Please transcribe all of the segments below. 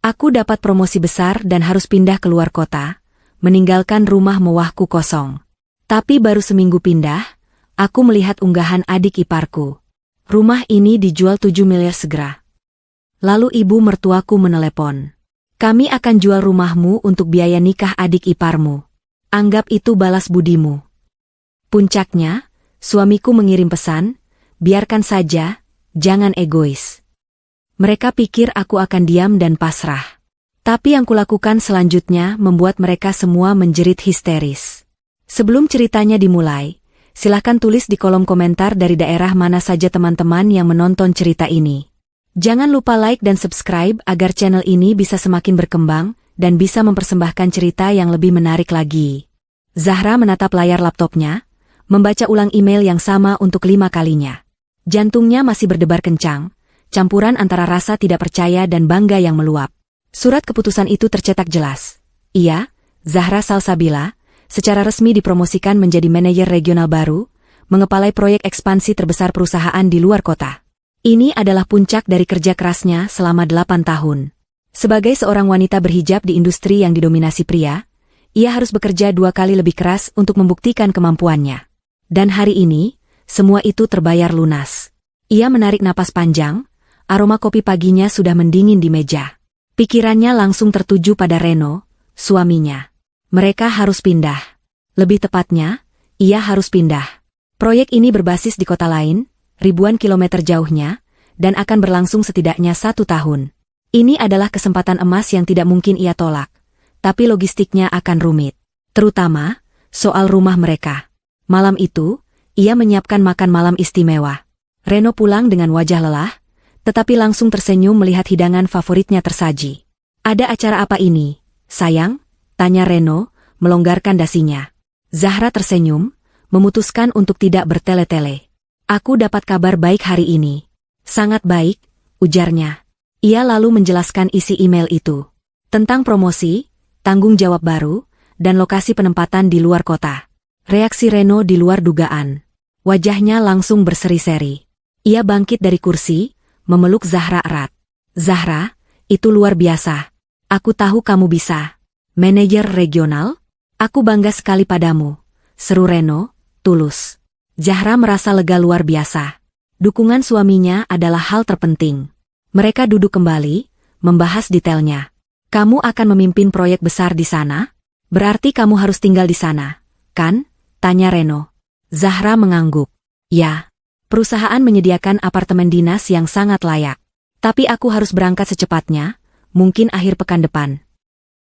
Aku dapat promosi besar dan harus pindah keluar kota, meninggalkan rumah mewahku kosong. Tapi baru seminggu pindah, aku melihat unggahan adik iparku. Rumah ini dijual 7 miliar segera. Lalu ibu mertuaku menelepon. Kami akan jual rumahmu untuk biaya nikah adik iparmu. Anggap itu balas budimu. Puncaknya, suamiku mengirim pesan, biarkan saja, jangan egois. Mereka pikir aku akan diam dan pasrah. Tapi yang kulakukan selanjutnya membuat mereka semua menjerit histeris. Sebelum ceritanya dimulai, silakan tulis di kolom komentar dari daerah mana saja teman-teman yang menonton cerita ini. Jangan lupa like dan subscribe agar channel ini bisa semakin berkembang dan bisa mempersembahkan cerita yang lebih menarik lagi. Zahra menatap layar laptopnya, membaca ulang email yang sama untuk 5 kalinya. Jantungnya masih berdebar kencang, campuran antara rasa tidak percaya dan bangga yang meluap. Surat keputusan itu tercetak jelas. Ia, Zahra Salsabila, secara resmi dipromosikan menjadi manajer regional baru, mengepalai proyek ekspansi terbesar perusahaan di luar kota. Ini adalah puncak dari kerja kerasnya selama 8 tahun. Sebagai seorang wanita berhijab di industri yang didominasi pria, ia harus bekerja 2 kali lebih keras untuk membuktikan kemampuannya. Dan hari ini, semua itu terbayar lunas. Ia menarik napas panjang, aroma kopi paginya sudah mendingin di meja. Pikirannya langsung tertuju pada Reno, suaminya. Mereka harus pindah. Lebih tepatnya, ia harus pindah. Proyek ini berbasis di kota lain, ribuan kilometer jauhnya, dan akan berlangsung setidaknya 1 tahun. Ini adalah kesempatan emas yang tidak mungkin ia tolak, tapi logistiknya akan rumit. Terutama, soal rumah mereka. Malam itu, ia menyiapkan makan malam istimewa. Reno pulang dengan wajah lelah, tetapi langsung tersenyum melihat hidangan favoritnya tersaji. Ada acara apa ini, sayang? Tanya Reno, melonggarkan dasinya. Zahra tersenyum, memutuskan untuk tidak bertele-tele. Aku dapat kabar baik hari ini. Sangat baik, ujarnya. Ia lalu menjelaskan isi email itu. Tentang promosi, tanggung jawab baru, dan lokasi penempatan di luar kota. Reaksi Reno di luar dugaan. Wajahnya langsung berseri-seri. Ia bangkit dari kursi, memeluk Zahra erat. Zahra, itu luar biasa. Aku tahu kamu bisa. Manajer regional? Aku bangga sekali padamu. Seru Reno, tulus. Zahra merasa lega luar biasa. Dukungan suaminya adalah hal terpenting. Mereka duduk kembali, membahas detailnya. Kamu akan memimpin proyek besar di sana? Berarti kamu harus tinggal di sana, kan? Tanya Reno. Zahra mengangguk. Ya, perusahaan menyediakan apartemen dinas yang sangat layak. Tapi aku harus berangkat secepatnya, mungkin akhir pekan depan.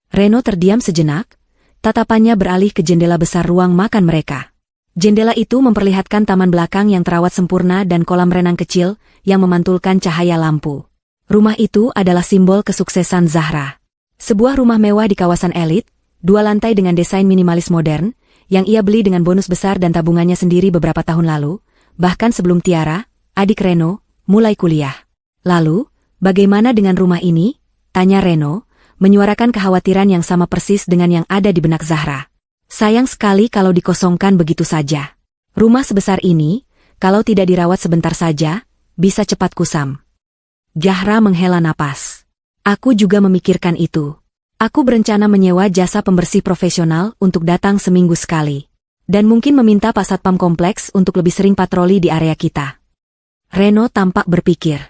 Reno terdiam sejenak, tatapannya beralih ke jendela besar ruang makan mereka. Jendela itu memperlihatkan taman belakang yang terawat sempurna dan kolam renang kecil yang memantulkan cahaya lampu. Rumah itu adalah simbol kesuksesan Zahra. Sebuah rumah mewah di kawasan elit, 2 lantai dengan desain minimalis modern, yang ia beli dengan bonus besar dan tabungannya sendiri beberapa tahun lalu, bahkan sebelum Tiara, adik Reno, mulai kuliah. Lalu, bagaimana dengan rumah ini? Tanya Reno, menyuarakan kekhawatiran yang sama persis dengan yang ada di benak Zahra. Sayang sekali kalau dikosongkan begitu saja. Rumah sebesar ini, kalau tidak dirawat sebentar saja, bisa cepat kusam. Zahra menghela napas. Aku juga memikirkan itu. Aku berencana menyewa jasa pembersih profesional untuk datang seminggu sekali. Dan mungkin meminta Pak Satpam kompleks untuk lebih sering patroli di area kita. Reno tampak berpikir.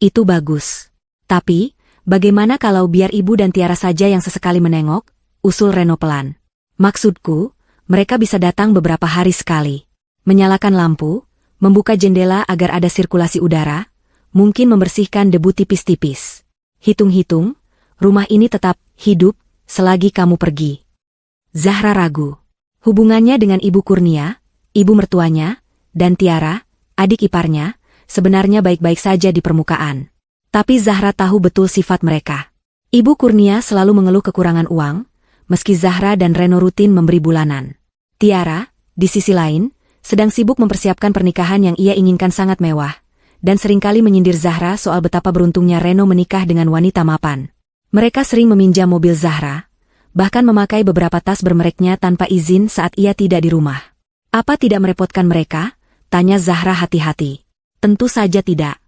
Itu bagus. Tapi, bagaimana kalau biar ibu dan Tiara saja yang sesekali menengok? Usul Reno pelan. Maksudku, mereka bisa datang beberapa hari sekali. Menyalakan lampu, membuka jendela agar ada sirkulasi udara, mungkin membersihkan debu tipis-tipis. Hitung-hitung, rumah ini tetap hidup selagi kamu pergi. Zahra ragu. Hubungannya dengan Ibu Kurnia, ibu mertuanya, dan Tiara, adik iparnya, sebenarnya baik-baik saja di permukaan. Tapi Zahra tahu betul sifat mereka. Ibu Kurnia selalu mengeluh kekurangan uang, meski Zahra dan Reno rutin memberi bulanan. Tiara, di sisi lain, sedang sibuk mempersiapkan pernikahan yang ia inginkan sangat mewah, dan seringkali menyindir Zahra soal betapa beruntungnya Reno menikah dengan wanita mapan. Mereka sering meminjam mobil Zahra, bahkan memakai beberapa tas bermereknya tanpa izin saat ia tidak di rumah. Apa tidak merepotkan mereka? Tanya Zahra hati-hati. Tentu saja tidak.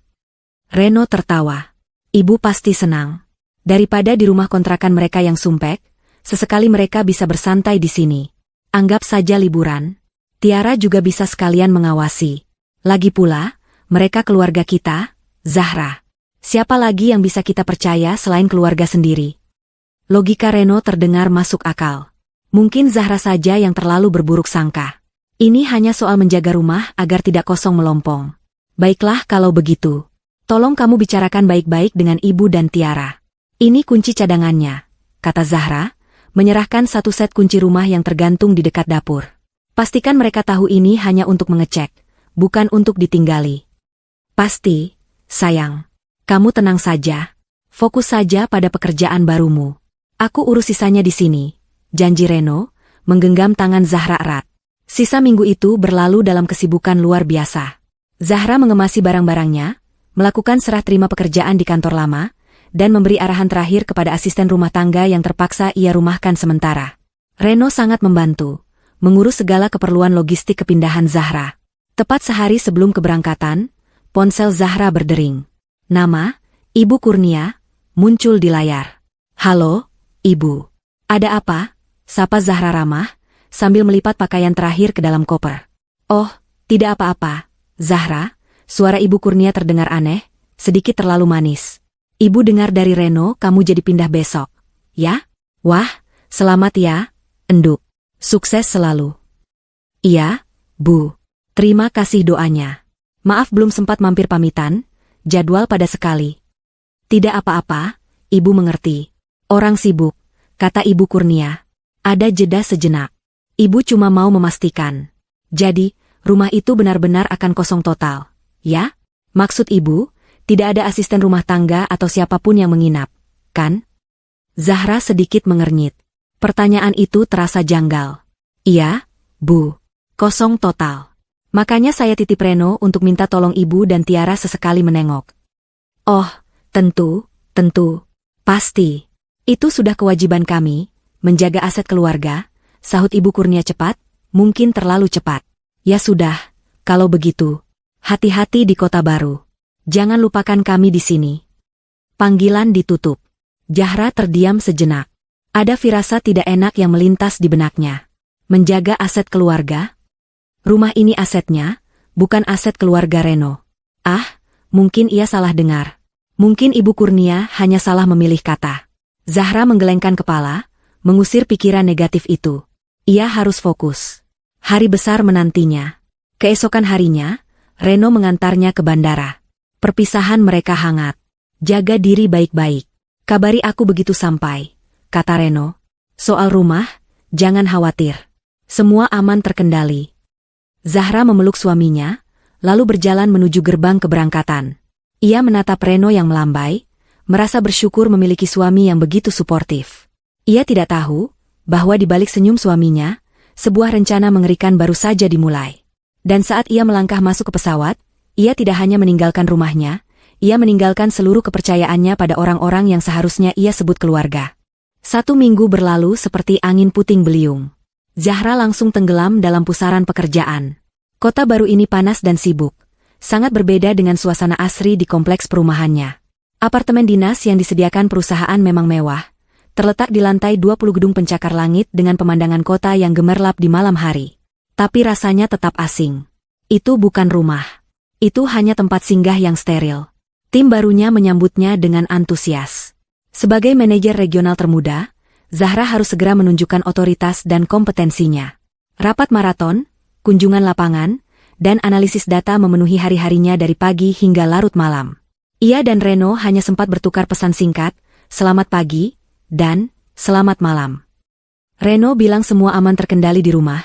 Reno tertawa. Ibu pasti senang. Daripada di rumah kontrakan mereka yang sumpek, sesekali mereka bisa bersantai di sini. Anggap saja liburan. Tiara juga bisa sekalian mengawasi. Lagi pula, mereka keluarga kita, Zahra. Siapa lagi yang bisa kita percaya selain keluarga sendiri? Logika Reno terdengar masuk akal. Mungkin Zahra saja yang terlalu berburuk sangka. Ini hanya soal menjaga rumah agar tidak kosong melompong. Baiklah kalau begitu. Tolong kamu bicarakan baik-baik dengan ibu dan Tiara. Ini kunci cadangannya, kata Zahra, menyerahkan satu set kunci rumah yang tergantung di dekat dapur. Pastikan mereka tahu ini hanya untuk mengecek, bukan untuk ditinggali. Pasti, sayang. Kamu tenang saja. Fokus saja pada pekerjaan barumu. Aku urus sisanya di sini, janji Reno, menggenggam tangan Zahra erat. Sisa minggu itu berlalu dalam kesibukan luar biasa. Zahra mengemasi barang-barangnya, melakukan serah terima pekerjaan di kantor lama, dan memberi arahan terakhir kepada asisten rumah tangga yang terpaksa ia rumahkan sementara. Reno sangat membantu, mengurus segala keperluan logistik kepindahan Zahra. Tepat sehari sebelum keberangkatan, ponsel Zahra berdering. Nama, Ibu Kurnia, muncul di layar. Halo, Ibu. Ada apa? Sapa Zahra ramah, sambil melipat pakaian terakhir ke dalam koper. Oh, tidak apa-apa, Zahra. Suara Ibu Kurnia terdengar aneh, sedikit terlalu manis. Ibu dengar dari Reno kamu jadi pindah besok. Ya? Wah, selamat ya, enduk. Sukses selalu. Iya, Bu. Terima kasih doanya. Maaf belum sempat mampir pamitan, jadwal pada sekali. Tidak apa-apa, Ibu mengerti. Orang sibuk, kata Ibu Kurnia. Ada jeda sejenak. Ibu cuma mau memastikan. Jadi, rumah itu benar-benar akan kosong total, ya? Maksud Ibu, tidak ada asisten rumah tangga atau siapapun yang menginap, kan? Zahra sedikit mengernyit. Pertanyaan itu terasa janggal. Iya, Bu. Kosong total. Makanya saya titip Reno untuk minta tolong Ibu dan Tiara sesekali menengok. Oh, tentu. Pasti. Itu sudah kewajiban kami, menjaga aset keluarga, sahut Ibu Kurnia cepat, mungkin terlalu cepat. Ya sudah, kalau begitu, hati-hati di kota baru. Jangan lupakan kami di sini. Panggilan ditutup. Zahra terdiam sejenak. Ada firasat tidak enak yang melintas di benaknya. Menjaga aset keluarga? Rumah ini asetnya, bukan aset keluarga Reno. Ah, mungkin ia salah dengar. Mungkin Ibu Kurnia hanya salah memilih kata. Zahra menggelengkan kepala, mengusir pikiran negatif itu. Ia harus fokus. Hari besar menantinya. Keesokan harinya, Reno mengantarnya ke bandara. Perpisahan mereka hangat. Jaga diri baik-baik. Kabari aku begitu sampai, kata Reno. Soal rumah, jangan khawatir. Semua aman terkendali. Zahra memeluk suaminya, lalu berjalan menuju gerbang keberangkatan. Ia menatap Reno yang melambai, merasa bersyukur memiliki suami yang begitu suportif. Ia tidak tahu bahwa di balik senyum suaminya, sebuah rencana mengerikan baru saja dimulai. Dan saat ia melangkah masuk ke pesawat, ia tidak hanya meninggalkan rumahnya, ia meninggalkan seluruh kepercayaannya pada orang-orang yang seharusnya ia sebut keluarga. 1 minggu berlalu seperti angin puting beliung. Zahra langsung tenggelam dalam pusaran pekerjaan. Kota baru ini panas dan sibuk, sangat berbeda dengan suasana asri di kompleks perumahannya. Apartemen dinas yang disediakan perusahaan memang mewah, terletak di lantai 20 gedung pencakar langit dengan pemandangan kota yang gemerlap di malam hari. Tapi rasanya tetap asing. Itu bukan rumah. Itu hanya tempat singgah yang steril. Tim barunya menyambutnya dengan antusias. Sebagai manajer regional termuda, Zahra harus segera menunjukkan otoritas dan kompetensinya. Rapat maraton, kunjungan lapangan, dan analisis data memenuhi hari-harinya dari pagi hingga larut malam. Ia dan Reno hanya sempat bertukar pesan singkat, selamat pagi, dan selamat malam. Reno bilang semua aman terkendali di rumah,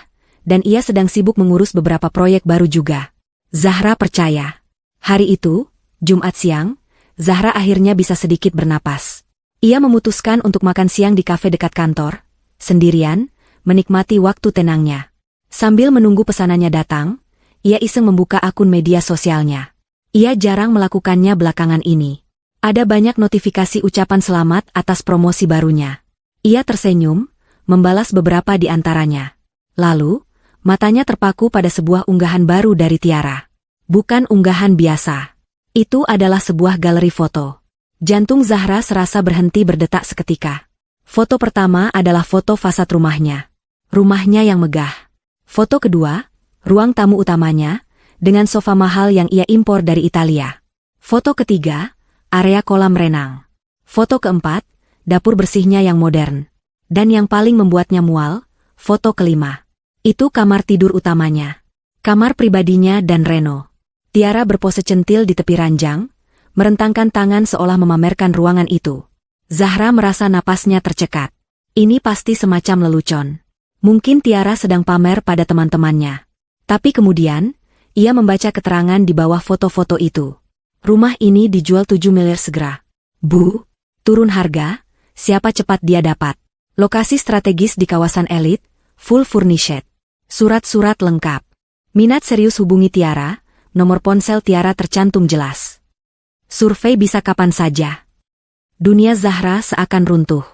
dan ia sedang sibuk mengurus beberapa proyek baru juga. Zahra percaya. Hari itu, Jumat siang, Zahra akhirnya bisa sedikit bernapas. Ia memutuskan untuk makan siang di kafe dekat kantor, sendirian, menikmati waktu tenangnya. Sambil menunggu pesanannya datang, ia iseng membuka akun media sosialnya. Ia jarang melakukannya belakangan ini. Ada banyak notifikasi ucapan selamat atas promosi barunya. Ia tersenyum, membalas beberapa di antaranya. Lalu, matanya terpaku pada sebuah unggahan baru dari Tiara. Bukan unggahan biasa. Itu adalah sebuah galeri foto. Jantung Zahra serasa berhenti berdetak seketika. Foto pertama adalah foto fasad rumahnya. Rumahnya yang megah. Foto kedua, ruang tamu utamanya, dengan sofa mahal yang ia impor dari Italia. Foto ketiga, area kolam renang. Foto keempat, dapur bersihnya yang modern. Dan yang paling membuatnya mual, foto kelima. Itu kamar tidur utamanya. Kamar pribadinya dan Reno. Tiara berpose centil di tepi ranjang, merentangkan tangan seolah memamerkan ruangan itu. Zahra merasa napasnya tercekat. Ini pasti semacam lelucon. Mungkin Tiara sedang pamer pada teman-temannya. Tapi kemudian, ia membaca keterangan di bawah foto-foto itu. Rumah ini dijual 7 miliar segera. Bu, turun harga, siapa cepat dia dapat. Lokasi strategis di kawasan elit, full furnished. Surat-surat lengkap. Minat serius hubungi Tiara, nomor ponsel Tiara tercantum jelas. Survei bisa kapan saja. Dunia Zahra seakan runtuh.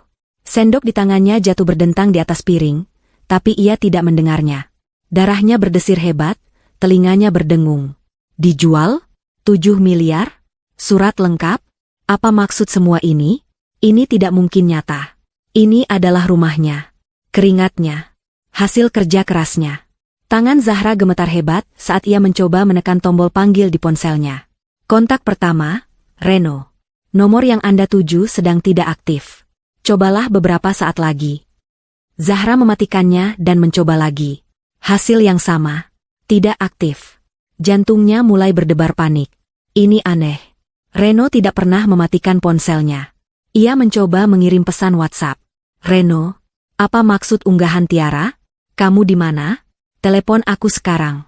Sendok di tangannya jatuh berdentang di atas piring, tapi ia tidak mendengarnya. Darahnya berdesir hebat, telinganya berdengung. Dijual? 7 miliar? Surat lengkap? Apa maksud semua ini? Ini tidak mungkin nyata. Ini adalah rumahnya. Keringatnya. Hasil kerja kerasnya. Tangan Zahra gemetar hebat saat ia mencoba menekan tombol panggil di ponselnya. Kontak pertama, Reno. Nomor yang Anda tuju sedang tidak aktif. Cobalah beberapa saat lagi. Zahra mematikannya dan mencoba lagi. Hasil yang sama. Tidak aktif. Jantungnya mulai berdebar panik. Ini aneh. Reno tidak pernah mematikan ponselnya. Ia mencoba mengirim pesan WhatsApp. Reno, apa maksud unggahan Tiara? Kamu di mana? Telepon aku sekarang.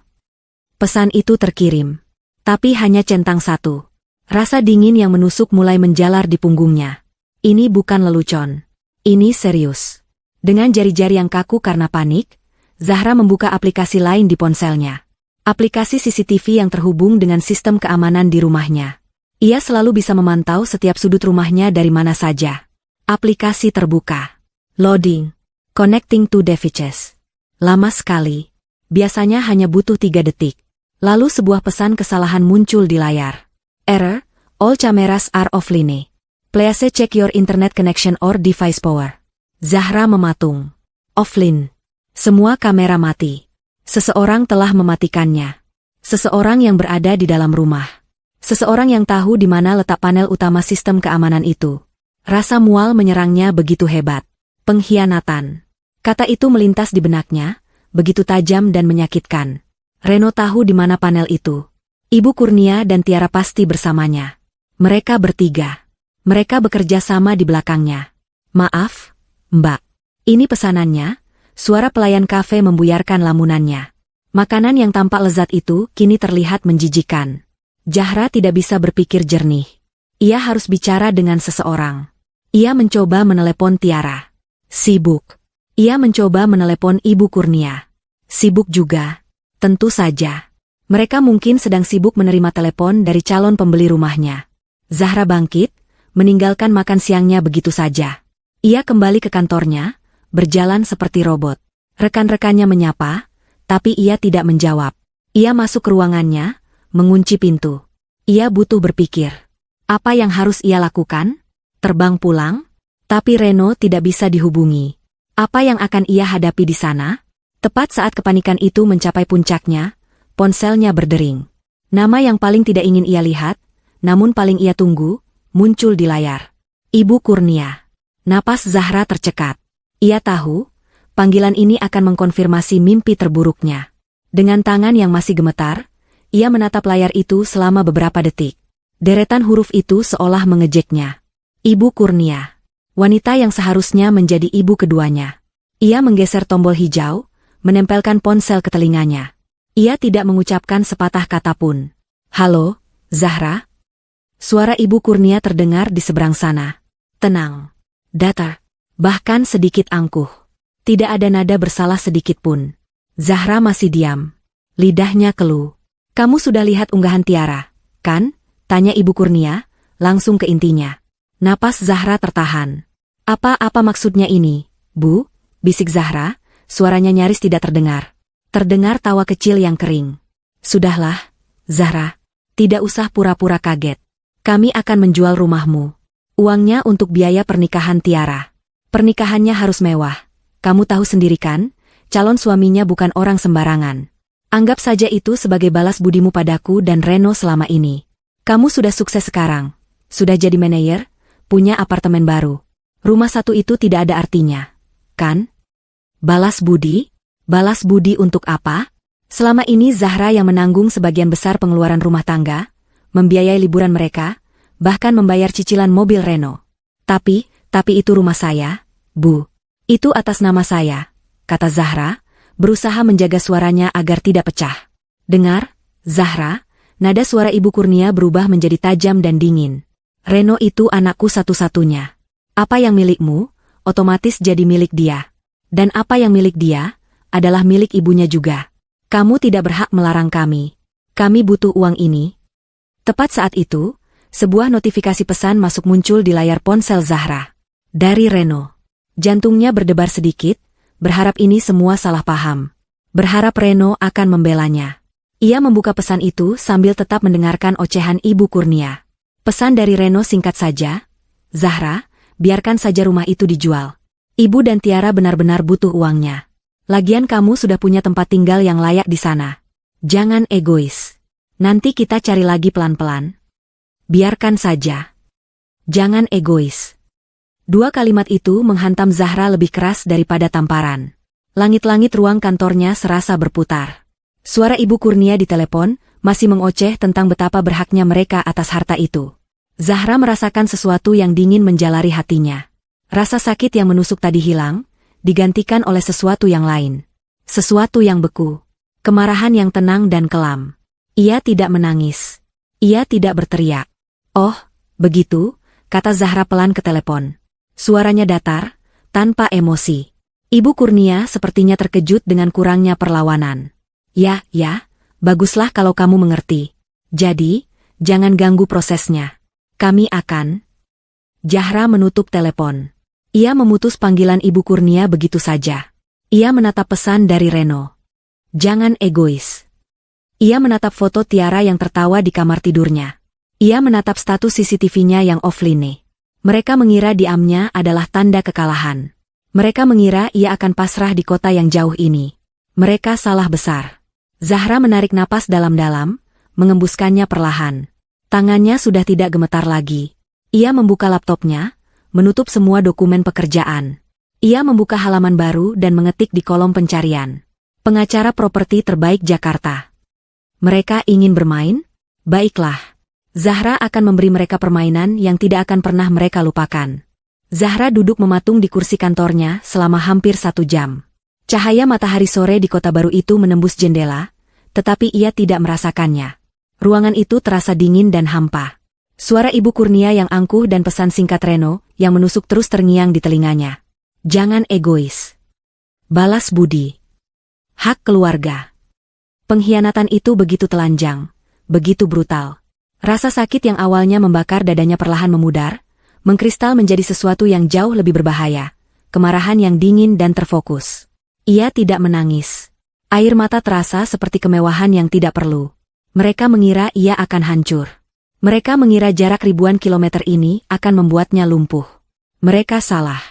Pesan itu terkirim. Tapi hanya centang satu. Rasa dingin yang menusuk mulai menjalar di punggungnya. Ini bukan lelucon. Ini serius. Dengan jari-jari yang kaku karena panik, Zahra membuka aplikasi lain di ponselnya. Aplikasi CCTV yang terhubung dengan sistem keamanan di rumahnya. Ia selalu bisa memantau setiap sudut rumahnya dari mana saja. Aplikasi terbuka. Loading. Connecting to devices. Lama sekali. Biasanya hanya butuh 3 detik. Lalu sebuah pesan kesalahan muncul di layar. Error, all cameras are offline. Please check your internet connection or device power. Zahra mematung. Offline. Semua kamera mati. Seseorang telah mematikannya. Seseorang yang berada di dalam rumah. Seseorang yang tahu di mana letak panel utama sistem keamanan itu. Rasa mual menyerangnya begitu hebat. Pengkhianatan. Kata itu melintas di benaknya, begitu tajam dan menyakitkan. Reno tahu di mana panel itu. Ibu Kurnia dan Tiara pasti bersamanya. Mereka bertiga. Mereka bekerja sama di belakangnya. Maaf, Mbak. Ini pesanannya. Suara pelayan kafe membuyarkan lamunannya. Makanan yang tampak lezat itu kini terlihat menjijikan. Zahra tidak bisa berpikir jernih. Ia harus bicara dengan seseorang. Ia mencoba menelepon Tiara. Sibuk. Ia mencoba menelepon Ibu Kurnia. Sibuk juga. Tentu saja. Mereka mungkin sedang sibuk menerima telepon dari calon pembeli rumahnya. Zahra bangkit, meninggalkan makan siangnya begitu saja. Ia kembali ke kantornya, berjalan seperti robot. Rekan-rekannya menyapa, tapi ia tidak menjawab. Ia masuk ke ruangannya, mengunci pintu. Ia butuh berpikir. Apa yang harus ia lakukan? Terbang pulang? Tapi Reno tidak bisa dihubungi. Apa yang akan ia hadapi di sana? Tepat saat kepanikan itu mencapai puncaknya, ponselnya berdering. Nama yang paling tidak ingin ia lihat, namun paling ia tunggu, muncul di layar. Ibu Kurnia. Napas Zahra tercekat. Ia tahu, panggilan ini akan mengkonfirmasi mimpi terburuknya. Dengan tangan yang masih gemetar, ia menatap layar itu selama beberapa detik. Deretan huruf itu seolah mengejeknya. Ibu Kurnia. Wanita yang seharusnya menjadi ibu keduanya. Ia menggeser tombol hijau, menempelkan ponsel ke telinganya. Ia tidak mengucapkan sepatah kata pun. Halo, Zahra? Suara Ibu Kurnia terdengar di seberang sana. Tenang. Datar. Bahkan sedikit angkuh. Tidak ada nada bersalah sedikit pun. Zahra masih diam. Lidahnya keluh. Kamu sudah lihat unggahan Tiara, kan? Tanya Ibu Kurnia, langsung ke intinya. Napas Zahra tertahan. Apa maksudnya ini, Bu? Bisik Zahra, suaranya nyaris tidak terdengar. Terdengar tawa kecil yang kering. Sudahlah, Zahra. Tidak usah pura-pura kaget. Kami akan menjual rumahmu. Uangnya untuk biaya pernikahan Tiara. Pernikahannya harus mewah. Kamu tahu sendiri kan, calon suaminya bukan orang sembarangan. Anggap saja itu sebagai balas budimu padaku dan Reno selama ini. Kamu sudah sukses sekarang. Sudah jadi manajer, punya apartemen baru. Rumah satu itu tidak ada artinya. Kan? Balas budi? Balas budi untuk apa? Selama ini Zahra yang menanggung sebagian besar pengeluaran rumah tangga, membiayai liburan mereka, bahkan membayar cicilan mobil Reno. Tapi itu rumah saya, Bu. Itu atas nama saya, kata Zahra, berusaha menjaga suaranya agar tidak pecah. Dengar, Zahra, nada suara Ibu Kurnia berubah menjadi tajam dan dingin. Reno itu anakku satu-satunya. Apa yang milikmu, otomatis jadi milik dia. Dan apa yang milik dia, adalah milik ibunya juga. Kamu tidak berhak melarang kami. Kami butuh uang ini. Tepat saat itu, sebuah notifikasi pesan masuk muncul di layar ponsel Zahra. Dari Reno. Jantungnya berdebar sedikit, berharap ini semua salah paham. Berharap Reno akan membelanya. Ia membuka pesan itu sambil tetap mendengarkan ocehan Ibu Kurnia. Pesan dari Reno singkat saja, Zahra, biarkan saja rumah itu dijual. Ibu dan Tiara benar-benar butuh uangnya. Lagian kamu sudah punya tempat tinggal yang layak di sana. Jangan egois. Nanti kita cari lagi pelan-pelan. Biarkan saja. Jangan egois. Dua kalimat itu menghantam Zahra lebih keras daripada tamparan. Langit-langit ruang kantornya serasa berputar. Suara Ibu Kurnia di telepon masih mengoceh tentang betapa berhaknya mereka atas harta itu. Zahra merasakan sesuatu yang dingin menjalari hatinya. Rasa sakit yang menusuk tadi hilang, digantikan oleh sesuatu yang lain. Sesuatu yang beku. Kemarahan yang tenang dan kelam. Ia tidak menangis. Ia tidak berteriak. Oh, begitu, kata Zahra pelan ke telepon. Suaranya datar, tanpa emosi. Ibu Kurnia sepertinya terkejut dengan kurangnya perlawanan. Ya, baguslah kalau kamu mengerti. Jadi, jangan ganggu prosesnya. Kami akan... Zahra menutup telepon. Ia memutus panggilan Ibu Kurnia begitu saja. Ia menatap pesan dari Reno. Jangan egois. Ia menatap foto Tiara yang tertawa di kamar tidurnya. Ia menatap status CCTV-nya yang offline. Mereka mengira diamnya adalah tanda kekalahan. Mereka mengira ia akan pasrah di kota yang jauh ini. Mereka salah besar. Zahra menarik napas dalam-dalam, mengembuskannya perlahan. Tangannya sudah tidak gemetar lagi. Ia membuka laptopnya, menutup semua dokumen pekerjaan. Ia membuka halaman baru dan mengetik di kolom pencarian. Pengacara properti terbaik Jakarta. Mereka ingin bermain? Baiklah. Zahra akan memberi mereka permainan yang tidak akan pernah mereka lupakan. Zahra duduk mematung di kursi kantornya selama hampir 1 jam. Cahaya matahari sore di kota baru itu menembus jendela, tetapi ia tidak merasakannya. Ruangan itu terasa dingin dan hampa. Suara Ibu Kurnia yang angkuh dan pesan singkat Reno yang menusuk terus terngiang di telinganya. Jangan egois. Balas budi. Hak keluarga. Pengkhianatan itu begitu telanjang, begitu brutal. Rasa sakit yang awalnya membakar dadanya perlahan memudar, mengkristal menjadi sesuatu yang jauh lebih berbahaya. Kemarahan yang dingin dan terfokus. Ia tidak menangis. Air mata terasa seperti kemewahan yang tidak perlu. Mereka mengira ia akan hancur. Mereka mengira jarak ribuan kilometer ini akan membuatnya lumpuh. Mereka salah.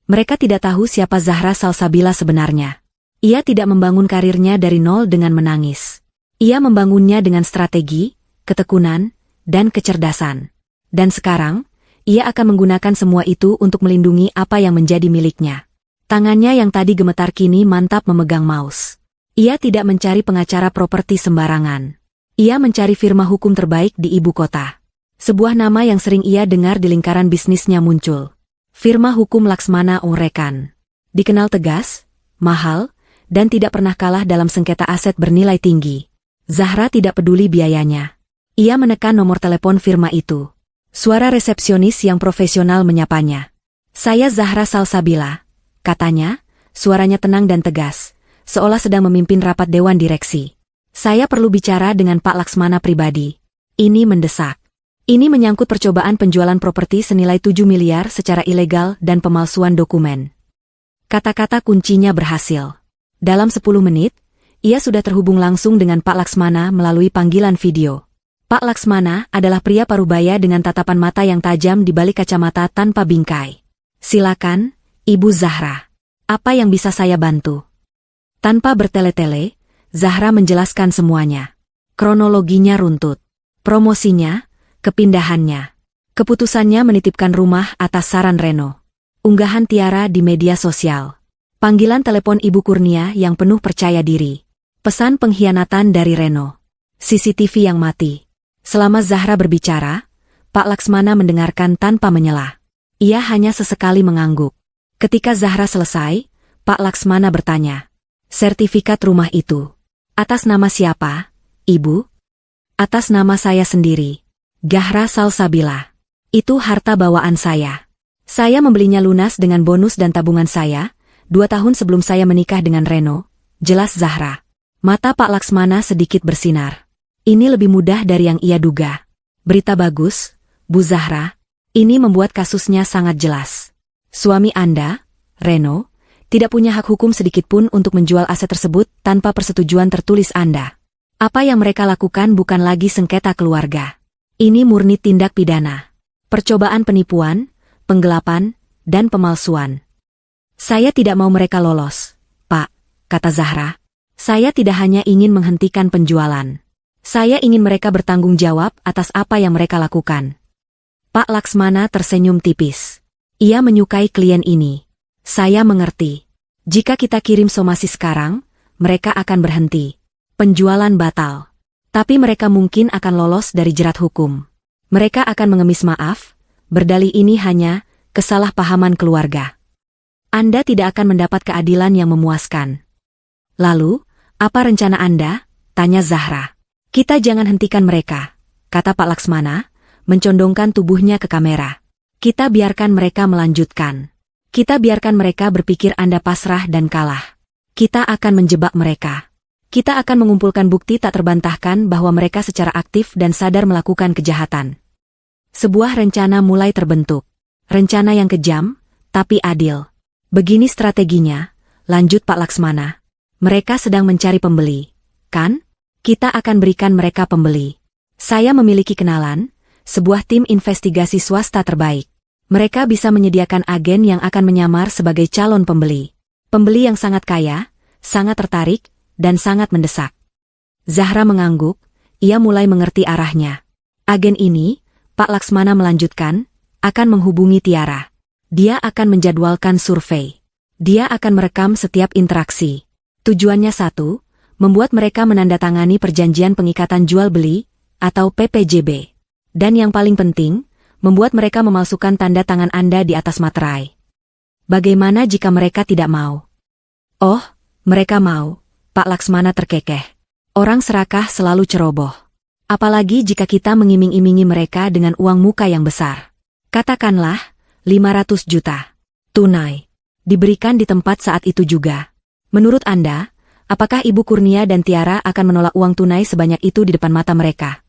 Mereka tidak tahu siapa Zahra Salsabila sebenarnya. Ia tidak membangun karirnya dari nol dengan menangis. Ia membangunnya dengan strategi, ketekunan, dan kecerdasan. Dan sekarang, ia akan menggunakan semua itu untuk melindungi apa yang menjadi miliknya. Tangannya yang tadi gemetar kini mantap memegang mouse. Ia tidak mencari pengacara properti sembarangan. Ia mencari firma hukum terbaik di ibu kota. Sebuah nama yang sering ia dengar di lingkaran bisnisnya muncul. Firma hukum Laksmana Orekan. Dikenal tegas, mahal, dan tidak pernah kalah dalam sengketa aset bernilai tinggi. Zahra tidak peduli biayanya. Ia menekan nomor telepon firma itu. Suara resepsionis yang profesional menyapanya. Saya Zahra Salsabila, katanya, suaranya tenang dan tegas, seolah sedang memimpin rapat dewan direksi. Saya perlu bicara dengan Pak Laksmana pribadi. Ini mendesak. Ini menyangkut percobaan penjualan properti senilai 7 miliar secara ilegal dan pemalsuan dokumen. Kata-kata kuncinya berhasil. Dalam 10 menit, ia sudah terhubung langsung dengan Pak Laksmana melalui panggilan video. Pak Laksmana adalah pria parubaya dengan tatapan mata yang tajam di balik kacamata tanpa bingkai. Silakan, Ibu Zahra. Apa yang bisa saya bantu? Tanpa bertele-tele, Zahra menjelaskan semuanya. Kronologinya runtut. Promosinya, kepindahannya. Keputusannya menitipkan rumah atas saran Reno. Unggahan Tiara di media sosial. Panggilan telepon Ibu Kurnia yang penuh percaya diri. Pesan pengkhianatan dari Reno. CCTV yang mati. Selama Zahra berbicara, Pak Laksmana mendengarkan tanpa menyela. Ia hanya sesekali mengangguk. Ketika Zahra selesai, Pak Laksmana bertanya, "Sertifikat rumah itu atas nama siapa, Ibu?" "Atas nama saya sendiri, Gahra Salsabila. Itu harta bawaan saya. Saya membelinya lunas dengan bonus dan tabungan saya, 2 tahun sebelum saya menikah dengan Reno," jelas Zahra. Mata Pak Laksmana sedikit bersinar. Ini lebih mudah dari yang ia duga. Berita bagus, Bu Zahra. Ini membuat kasusnya sangat jelas. Suami Anda, Reno, tidak punya hak hukum sedikitpun untuk menjual aset tersebut tanpa persetujuan tertulis Anda. Apa yang mereka lakukan bukan lagi sengketa keluarga. Ini murni tindak pidana. Percobaan penipuan, penggelapan, dan pemalsuan. Saya tidak mau mereka lolos, Pak, kata Zahra. Saya tidak hanya ingin menghentikan penjualan. Saya ingin mereka bertanggung jawab atas apa yang mereka lakukan. Pak Laksmana tersenyum tipis. Ia menyukai klien ini. Saya mengerti. Jika kita kirim somasi sekarang, mereka akan berhenti. Penjualan batal. Tapi mereka mungkin akan lolos dari jerat hukum. Mereka akan mengemis maaf, berdalih ini hanya kesalahpahaman keluarga. Anda tidak akan mendapat keadilan yang memuaskan. Lalu, apa rencana Anda? Tanya Zahra. Kita jangan hentikan mereka, kata Pak Laksmana, mencondongkan tubuhnya ke kamera. Kita biarkan mereka melanjutkan. Kita biarkan mereka berpikir Anda pasrah dan kalah. Kita akan menjebak mereka. Kita akan mengumpulkan bukti tak terbantahkan bahwa mereka secara aktif dan sadar melakukan kejahatan. Sebuah rencana mulai terbentuk. Rencana yang kejam, tapi adil. Begini strateginya, lanjut Pak Laksmana. Mereka sedang mencari pembeli, kan? Kita akan berikan mereka pembeli. Saya memiliki kenalan, sebuah tim investigasi swasta terbaik. Mereka bisa menyediakan agen yang akan menyamar sebagai calon pembeli. Pembeli yang sangat kaya, sangat tertarik, dan sangat mendesak. Zahra mengangguk, ia mulai mengerti arahnya. Agen ini, Pak Laksmana melanjutkan, akan menghubungi Tiara. Dia akan menjadwalkan survei. Dia akan merekam setiap interaksi. Tujuannya satu, membuat mereka menandatangani perjanjian pengikatan jual-beli, atau PPJB. Dan yang paling penting, membuat mereka memalsukan tanda tangan Anda di atas materai. Bagaimana jika mereka tidak mau? Oh, mereka mau, Pak Laksmana terkekeh. Orang serakah selalu ceroboh. Apalagi jika kita mengiming-imingi mereka dengan uang muka yang besar. Katakanlah, 500 juta. Tunai. Diberikan di tempat saat itu juga. Menurut Anda, apakah Ibu Kurnia dan Tiara akan menolak uang tunai sebanyak itu di depan mata mereka?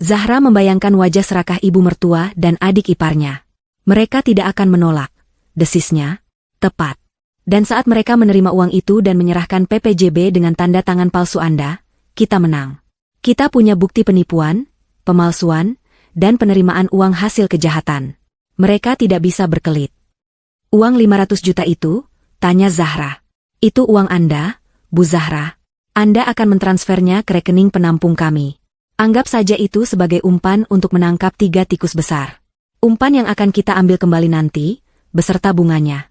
Zahra membayangkan wajah serakah ibu mertua dan adik iparnya. Mereka tidak akan menolak. Desisnya, tepat. Dan saat mereka menerima uang itu dan menyerahkan PPJB dengan tanda tangan palsu Anda, kita menang. Kita punya bukti penipuan, pemalsuan, dan penerimaan uang hasil kejahatan. Mereka tidak bisa berkelit. Uang 500 juta itu? Tanya Zahra. Itu uang Anda, Bu Zahra. Anda akan mentransfernya ke rekening penampung kami. Anggap saja itu sebagai umpan untuk menangkap 3 tikus besar. Umpan yang akan kita ambil kembali nanti, beserta bunganya.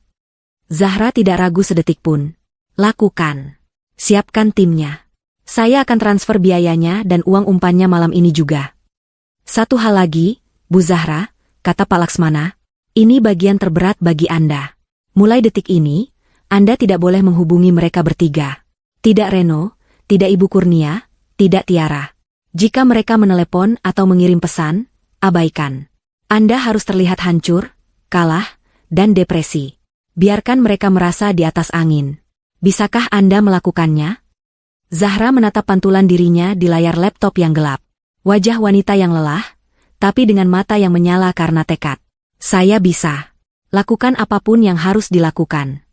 Zahra tidak ragu sedetik pun. Lakukan. Siapkan timnya. Saya akan transfer biayanya dan uang umpannya malam ini juga. Satu hal lagi, Bu Zahra, kata Pak Laksmana, ini bagian terberat bagi Anda. Mulai detik ini, Anda tidak boleh menghubungi mereka bertiga. Tidak Reno, tidak Ibu Kurnia, tidak Tiara. Jika mereka menelepon atau mengirim pesan, abaikan. Anda harus terlihat hancur, kalah, dan depresi. Biarkan mereka merasa di atas angin. Bisakah Anda melakukannya? Zahra menatap pantulan dirinya di layar laptop yang gelap. Wajah wanita yang lelah, tapi dengan mata yang menyala karena tekad. Saya bisa. Lakukan apapun yang harus dilakukan.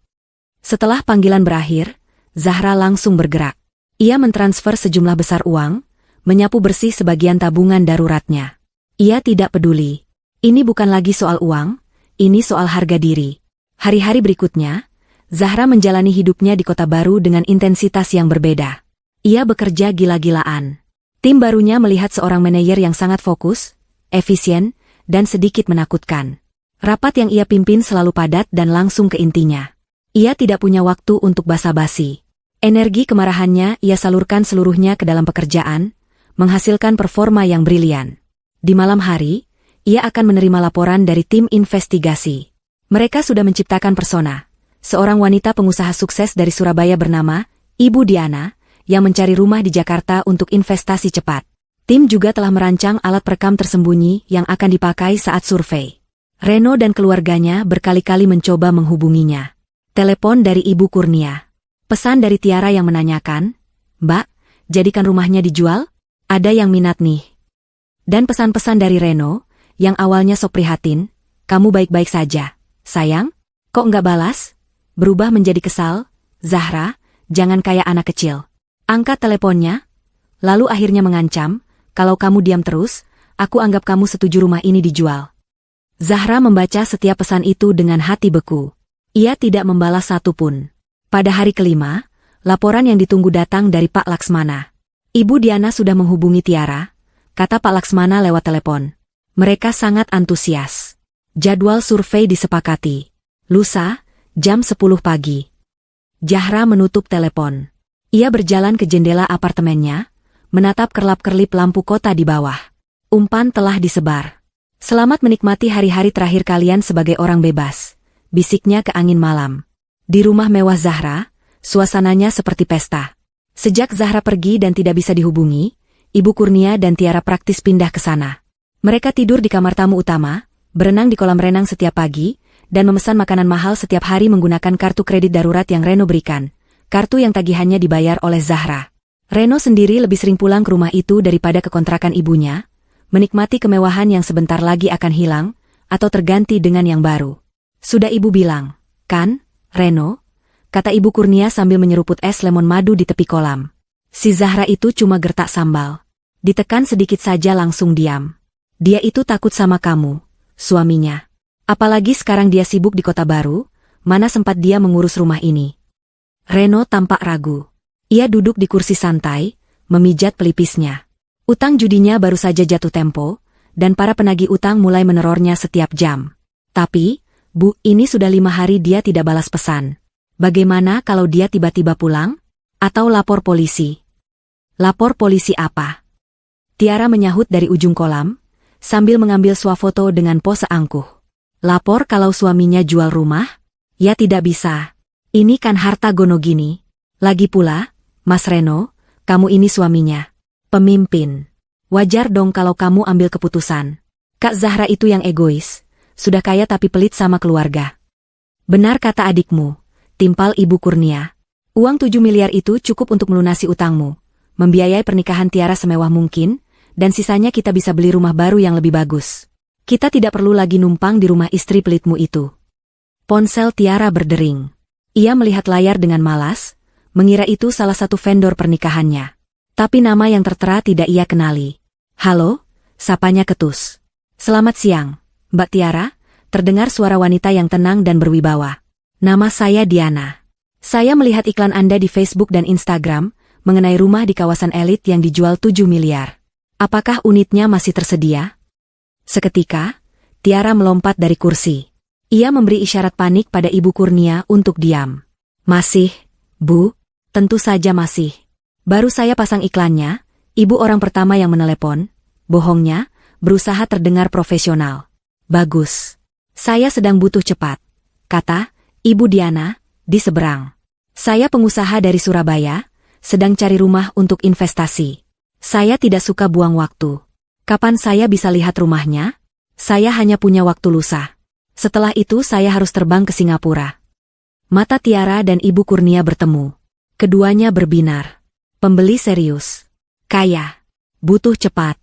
Setelah panggilan berakhir, Zahra langsung bergerak. Ia mentransfer sejumlah besar uang, menyapu bersih sebagian tabungan daruratnya. Ia tidak peduli. Ini bukan lagi soal uang, ini soal harga diri. Hari-hari berikutnya, Zahra menjalani hidupnya di kota baru dengan intensitas yang berbeda. Ia bekerja gila-gilaan. Tim barunya melihat seorang manajer yang sangat fokus, efisien, dan sedikit menakutkan. Rapat yang ia pimpin selalu padat dan langsung ke intinya. Ia tidak punya waktu untuk basa-basi. Energi kemarahannya ia salurkan seluruhnya ke dalam pekerjaan, menghasilkan performa yang brilian. Di malam hari, ia akan menerima laporan dari tim investigasi. Mereka sudah menciptakan persona, seorang wanita pengusaha sukses dari Surabaya bernama Ibu Diana, yang mencari rumah di Jakarta untuk investasi cepat. Tim juga telah merancang alat perekam tersembunyi yang akan dipakai saat survei. Reno dan keluarganya berkali-kali mencoba menghubunginya. Telepon dari Ibu Kurnia. Pesan dari Tiara yang menanyakan, "Mbak, jadikan rumahnya dijual? Ada yang minat nih." Dan pesan-pesan dari Reno, yang awalnya sok prihatin, "Kamu baik-baik saja, sayang? Kok nggak balas?" Berubah menjadi kesal, "Zahra, jangan kayak anak kecil. Angkat teleponnya." Lalu akhirnya mengancam, "Kalau kamu diam terus, aku anggap kamu setuju rumah ini dijual." Zahra membaca setiap pesan itu dengan hati beku. Ia tidak membalas satu pun. Pada hari kelima, laporan yang ditunggu datang dari Pak Laksmana. "Ibu Diana sudah menghubungi Tiara," kata Pak Laksmana lewat telepon. Mereka sangat antusias. Jadwal survei disepakati. Lusa, jam 10 pagi. Zahra menutup telepon. Ia berjalan ke jendela apartemennya, menatap kerlap-kerlip lampu kota di bawah. Umpan telah disebar. "Selamat menikmati hari-hari terakhir kalian sebagai orang bebas," bisiknya ke angin malam. Di rumah mewah Zahra, suasananya seperti pesta. Sejak Zahra pergi dan tidak bisa dihubungi, Ibu Kurnia dan Tiara praktis pindah ke sana. Mereka tidur di kamar tamu utama, berenang di kolam renang setiap pagi, dan memesan makanan mahal setiap hari menggunakan kartu kredit darurat yang Reno berikan, kartu yang tagihannya dibayar oleh Zahra. Reno sendiri lebih sering pulang ke rumah itu daripada ke kontrakan ibunya, menikmati kemewahan yang sebentar lagi akan hilang, atau terganti dengan yang baru. "Sudah ibu bilang, kan, Reno?" kata Ibu Kurnia sambil menyeruput es lemon madu di tepi kolam. Si Zahra itu cuma gertak sambal. Ditekan sedikit saja langsung diam. "Dia itu takut sama kamu, suaminya. Apalagi sekarang dia sibuk di kota baru, mana sempat dia mengurus rumah ini." Reno tampak ragu. Ia duduk di kursi santai, memijat pelipisnya. Utang judinya baru saja jatuh tempo, dan para penagih utang mulai menerornya setiap jam. "Tapi, Bu, ini sudah 5 hari dia tidak balas pesan. Bagaimana kalau dia tiba-tiba pulang? Atau lapor polisi?" "Lapor polisi apa?" Tiara menyahut dari ujung kolam, sambil mengambil swafoto dengan pose angkuh. "Lapor kalau suaminya jual rumah? Ya tidak bisa. Ini kan harta gono gini. Lagi pula, Mas Reno, kamu ini suaminya. Pemimpin. Wajar dong kalau kamu ambil keputusan. Kak Zahra itu yang egois. Sudah kaya tapi pelit sama keluarga." "Benar kata adikmu," timpal Ibu Kurnia. "Uang 7 miliar itu cukup untuk melunasi utangmu, membiayai pernikahan Tiara semewah mungkin, dan sisanya kita bisa beli rumah baru yang lebih bagus. Kita tidak perlu lagi numpang di rumah istri pelitmu itu." Ponsel Tiara berdering. Ia melihat layar dengan malas, mengira itu salah satu vendor pernikahannya. Tapi nama yang tertera tidak ia kenali. "Halo," sapanya ketus. "Selamat siang, Mbak Tiara," terdengar suara wanita yang tenang dan berwibawa. "Nama saya Diana. Saya melihat iklan Anda di Facebook dan Instagram, mengenai rumah di kawasan elit yang dijual 7 miliar. Apakah unitnya masih tersedia?" Seketika, Tiara melompat dari kursi. Ia memberi isyarat panik pada Ibu Kurnia untuk diam. "Masih, Bu? Tentu saja masih. Baru saya pasang iklannya." Ibu orang pertama yang menelepon, bohongnya, berusaha terdengar profesional. "Bagus. Saya sedang butuh cepat," kata Ibu Diana, di seberang. "Saya pengusaha dari Surabaya, sedang cari rumah untuk investasi. Saya tidak suka buang waktu. Kapan saya bisa lihat rumahnya? Saya hanya punya waktu lusa. Setelah itu saya harus terbang ke Singapura." Mata Tiara dan Ibu Kurnia bertemu. Keduanya berbinar. Pembeli serius. Kaya. Butuh cepat.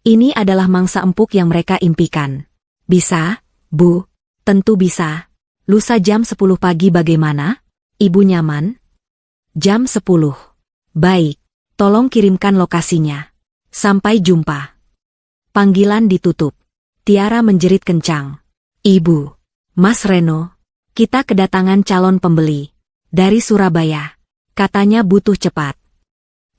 Ini adalah mangsa empuk yang mereka impikan. "Bisa, Bu? Tentu bisa. Lusa jam 10 pagi bagaimana? Ibu nyaman?" "Jam 10. Baik. Tolong kirimkan lokasinya." Sampai jumpa. Panggilan ditutup. Tiara menjerit kencang. Ibu. Mas Reno. Kita kedatangan calon pembeli. Dari Surabaya. Katanya butuh cepat.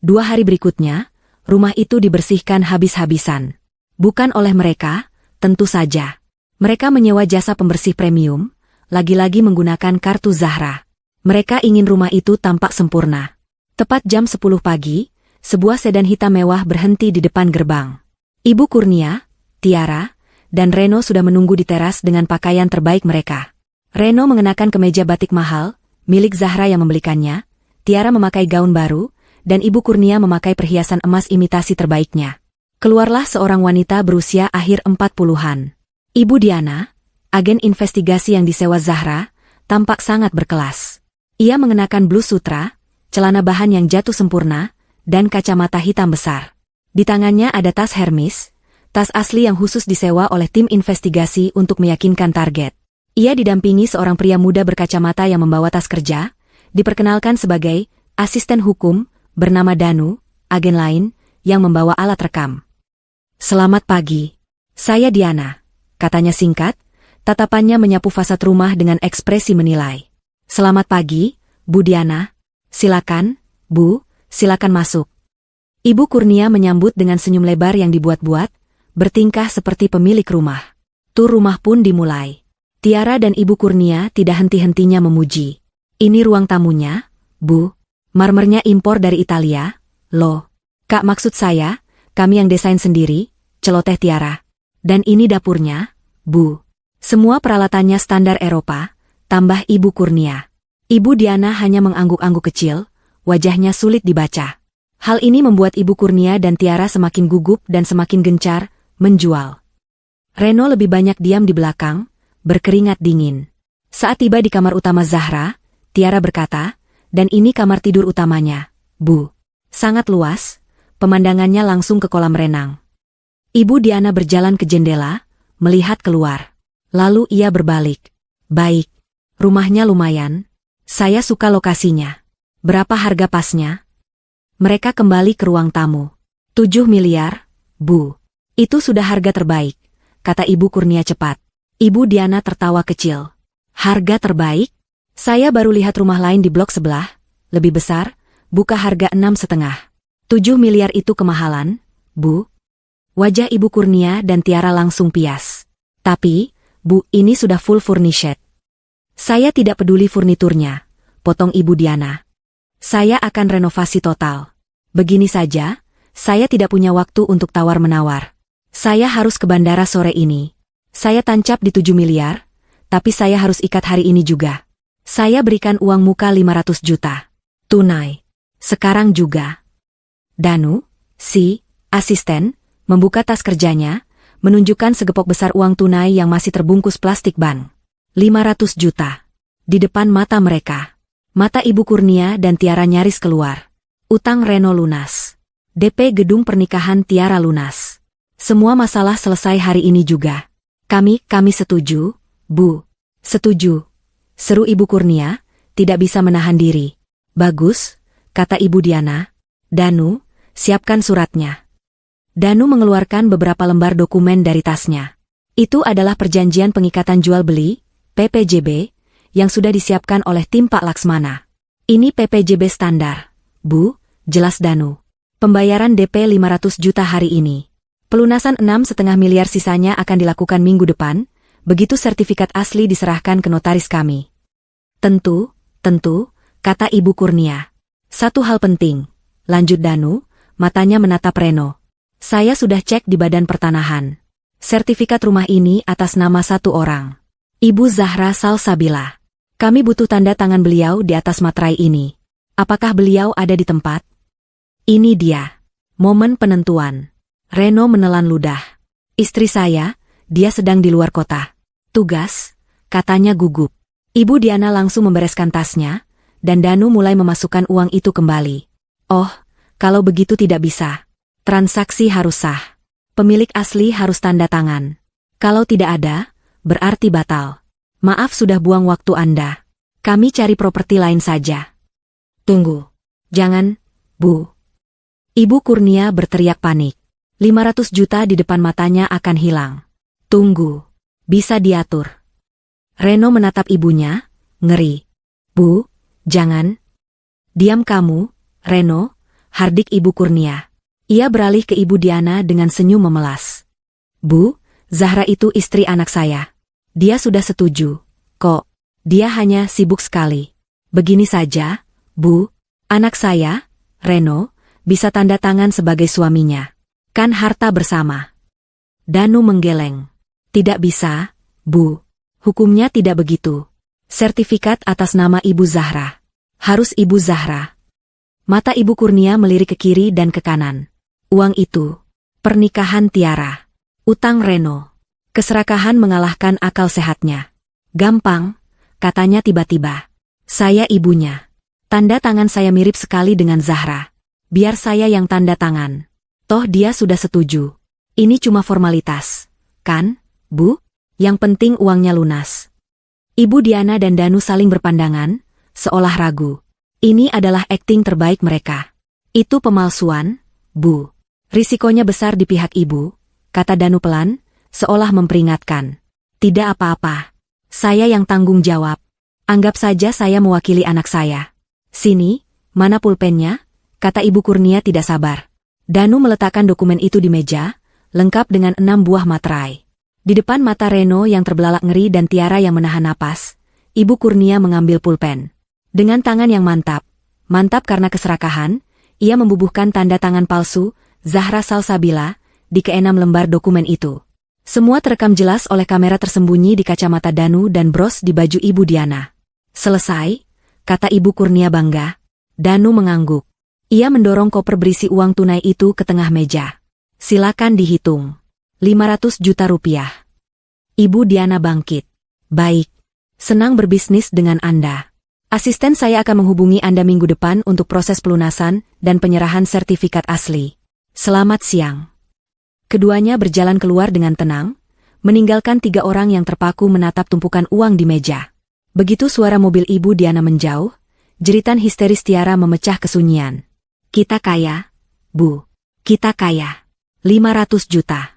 2 hari berikutnya, rumah itu dibersihkan habis-habisan. Bukan oleh mereka, tentu saja. Mereka menyewa jasa pembersih premium, lagi-lagi menggunakan kartu Zahra. Mereka ingin rumah itu tampak sempurna. Tepat jam 10 pagi, sebuah sedan hitam mewah berhenti di depan gerbang. Ibu Kurnia, Tiara, dan Reno sudah menunggu di teras dengan pakaian terbaik mereka. Reno mengenakan kemeja batik mahal, milik Zahra yang membelikannya. Tiara memakai gaun baru, dan Ibu Kurnia memakai perhiasan emas imitasi terbaiknya. Keluarlah seorang wanita berusia akhir 40-an. Ibu Diana, agen investigasi yang disewa Zahra, tampak sangat berkelas. Ia mengenakan blus sutra, celana bahan yang jatuh sempurna, dan kacamata hitam besar. Di tangannya ada tas Hermes, tas asli yang khusus disewa oleh tim investigasi untuk meyakinkan target. Ia didampingi seorang pria muda berkacamata yang membawa tas kerja, diperkenalkan sebagai asisten hukum, bernama Danu, agen lain, yang membawa alat rekam. Selamat pagi. Saya Diana, katanya singkat, tatapannya menyapu fasad rumah dengan ekspresi menilai. Selamat pagi, Bu Diana. Silakan, Bu, silakan masuk. Ibu Kurnia menyambut dengan senyum lebar yang dibuat-buat, bertingkah seperti pemilik rumah. Tur rumah pun dimulai. Tiara dan Ibu Kurnia tidak henti-hentinya memuji. Ini ruang tamunya, Bu. Marmernya impor dari Italia, loh. Kak, maksud saya, kami yang desain sendiri, celoteh Tiara. Dan ini dapurnya, Bu. Semua peralatannya standar Eropa, tambah Ibu Kurnia. Ibu Diana hanya mengangguk-angguk kecil, wajahnya sulit dibaca. Hal ini membuat Ibu Kurnia dan Tiara semakin gugup dan semakin gencar, menjual. Reno lebih banyak diam di belakang, berkeringat dingin. Saat tiba di kamar utama Zahra, Tiara berkata, dan ini kamar tidur utamanya, Bu. Sangat luas, pemandangannya langsung ke kolam renang. Ibu Diana berjalan ke jendela, melihat keluar. Lalu ia berbalik. Baik, rumahnya lumayan. Saya suka lokasinya. Berapa harga pasnya? Mereka kembali ke ruang tamu. 7 miliar, Bu. Itu sudah harga terbaik, kata Ibu Kurnia cepat. Ibu Diana tertawa kecil. Harga terbaik? Saya baru lihat rumah lain di blok sebelah, lebih besar, buka harga 6,5. 7 miliar itu kemahalan, Bu. Wajah Ibu Kurnia dan Tiara langsung pias. Tapi, Bu, ini sudah full furnished. Saya tidak peduli furniturnya, potong Ibu Diana. Saya akan renovasi total. Begini saja, saya tidak punya waktu untuk tawar-menawar. Saya harus ke bandara sore ini. Saya tancap di 7 miliar, tapi saya harus ikat hari ini juga. Saya berikan uang muka 500 juta. Tunai. Sekarang juga. Danu, si asisten, membuka tas kerjanya, menunjukkan segepok besar uang tunai yang masih terbungkus plastik ban. 500 juta. Di depan mata mereka. Mata Ibu Kurnia dan Tiara nyaris keluar. Utang Reno lunas. DP gedung pernikahan Tiara lunas. Semua masalah selesai hari ini juga. Kami setuju, Bu. Setuju. Seru Ibu Kurnia, tidak bisa menahan diri. Bagus, kata Ibu Diana. Danu, siapkan suratnya. Danu mengeluarkan beberapa lembar dokumen dari tasnya. Itu adalah perjanjian pengikatan jual-beli, PPJB, yang sudah disiapkan oleh tim Pak Laksmana. Ini PPJB standar, Bu, jelas Danu. Pembayaran DP 500 juta hari ini. Pelunasan 6,5 miliar sisanya akan dilakukan minggu depan, begitu sertifikat asli diserahkan ke notaris kami. Tentu, kata Ibu Kurnia. Satu hal penting, lanjut Danu, matanya menatap Reno. Saya sudah cek di Badan Pertanahan. Sertifikat rumah ini atas nama satu orang. Ibu Zahra Salsabila. Kami butuh tanda tangan beliau di atas materai ini. Apakah beliau ada di tempat? Ini dia. Momen penentuan. Reno menelan ludah. Istri saya, dia sedang di luar kota. Tugas, katanya gugup. Ibu Diana langsung membereskan tasnya, dan Danu mulai memasukkan uang itu kembali. Oh, kalau begitu tidak bisa. Transaksi harus sah. Pemilik asli harus tanda tangan. Kalau tidak ada, berarti batal. Maaf sudah buang waktu Anda. Kami cari properti lain saja. Tunggu. Jangan, Bu. Ibu Kurnia berteriak panik. 500 juta di depan matanya akan hilang. Tunggu. Bisa diatur. Reno menatap ibunya, ngeri. Bu, jangan. Diam kamu, Reno, hardik Ibu Kurnia. Ia beralih ke Ibu Diana dengan senyum memelas. Bu, Zahra itu istri anak saya. Dia sudah setuju. Kok, dia hanya sibuk sekali. Begini saja, Bu, anak saya, Reno, bisa tanda tangan sebagai suaminya. Kan harta bersama. Danu menggeleng. Tidak bisa, Bu. Hukumnya tidak begitu. Sertifikat atas nama Ibu Zahra. Harus Ibu Zahra. Mata Ibu Kurnia melirik ke kiri dan ke kanan. Uang itu. Pernikahan Tiara. Utang Reno. Keserakahan mengalahkan akal sehatnya. Gampang, katanya tiba-tiba. Saya ibunya. Tanda tangan saya mirip sekali dengan Zahra. Biar saya yang tanda tangan. Toh dia sudah setuju. Ini cuma formalitas. Kan, Bu? Yang penting uangnya lunas. Ibu Diana dan Danu saling berpandangan, seolah ragu. Ini adalah akting terbaik mereka. Itu pemalsuan, Bu. Risikonya besar di pihak ibu, kata Danu pelan, seolah memperingatkan. Tidak apa-apa. Saya yang tanggung jawab. Anggap saja saya mewakili anak saya. Sini, mana pulpennya? Kata Ibu Kurnia tidak sabar. Danu meletakkan dokumen itu di meja, lengkap dengan 6 buah materai. Di depan mata Reno yang terbelalak ngeri dan Tiara yang menahan napas, Ibu Kurnia mengambil pulpen. Dengan tangan yang mantap karena keserakahan, ia membubuhkan tanda tangan palsu, Zahra Salsabila, di ke-6 lembar dokumen itu. Semua terekam jelas oleh kamera tersembunyi di kacamata Danu dan bros di baju Ibu Diana. Selesai, kata Ibu Kurnia bangga. Danu mengangguk. Ia mendorong koper berisi uang tunai itu ke tengah meja. Silakan dihitung. 500 juta rupiah. Ibu Diana bangkit. Baik. Senang berbisnis dengan Anda. Asisten saya akan menghubungi Anda minggu depan untuk proses pelunasan dan penyerahan sertifikat asli. Selamat siang. Keduanya berjalan keluar dengan tenang, meninggalkan 3 orang yang terpaku menatap tumpukan uang di meja. Begitu suara mobil Ibu Diana menjauh, jeritan histeris Tiara memecah kesunyian. Kita kaya, Bu. Kita kaya. 500 juta.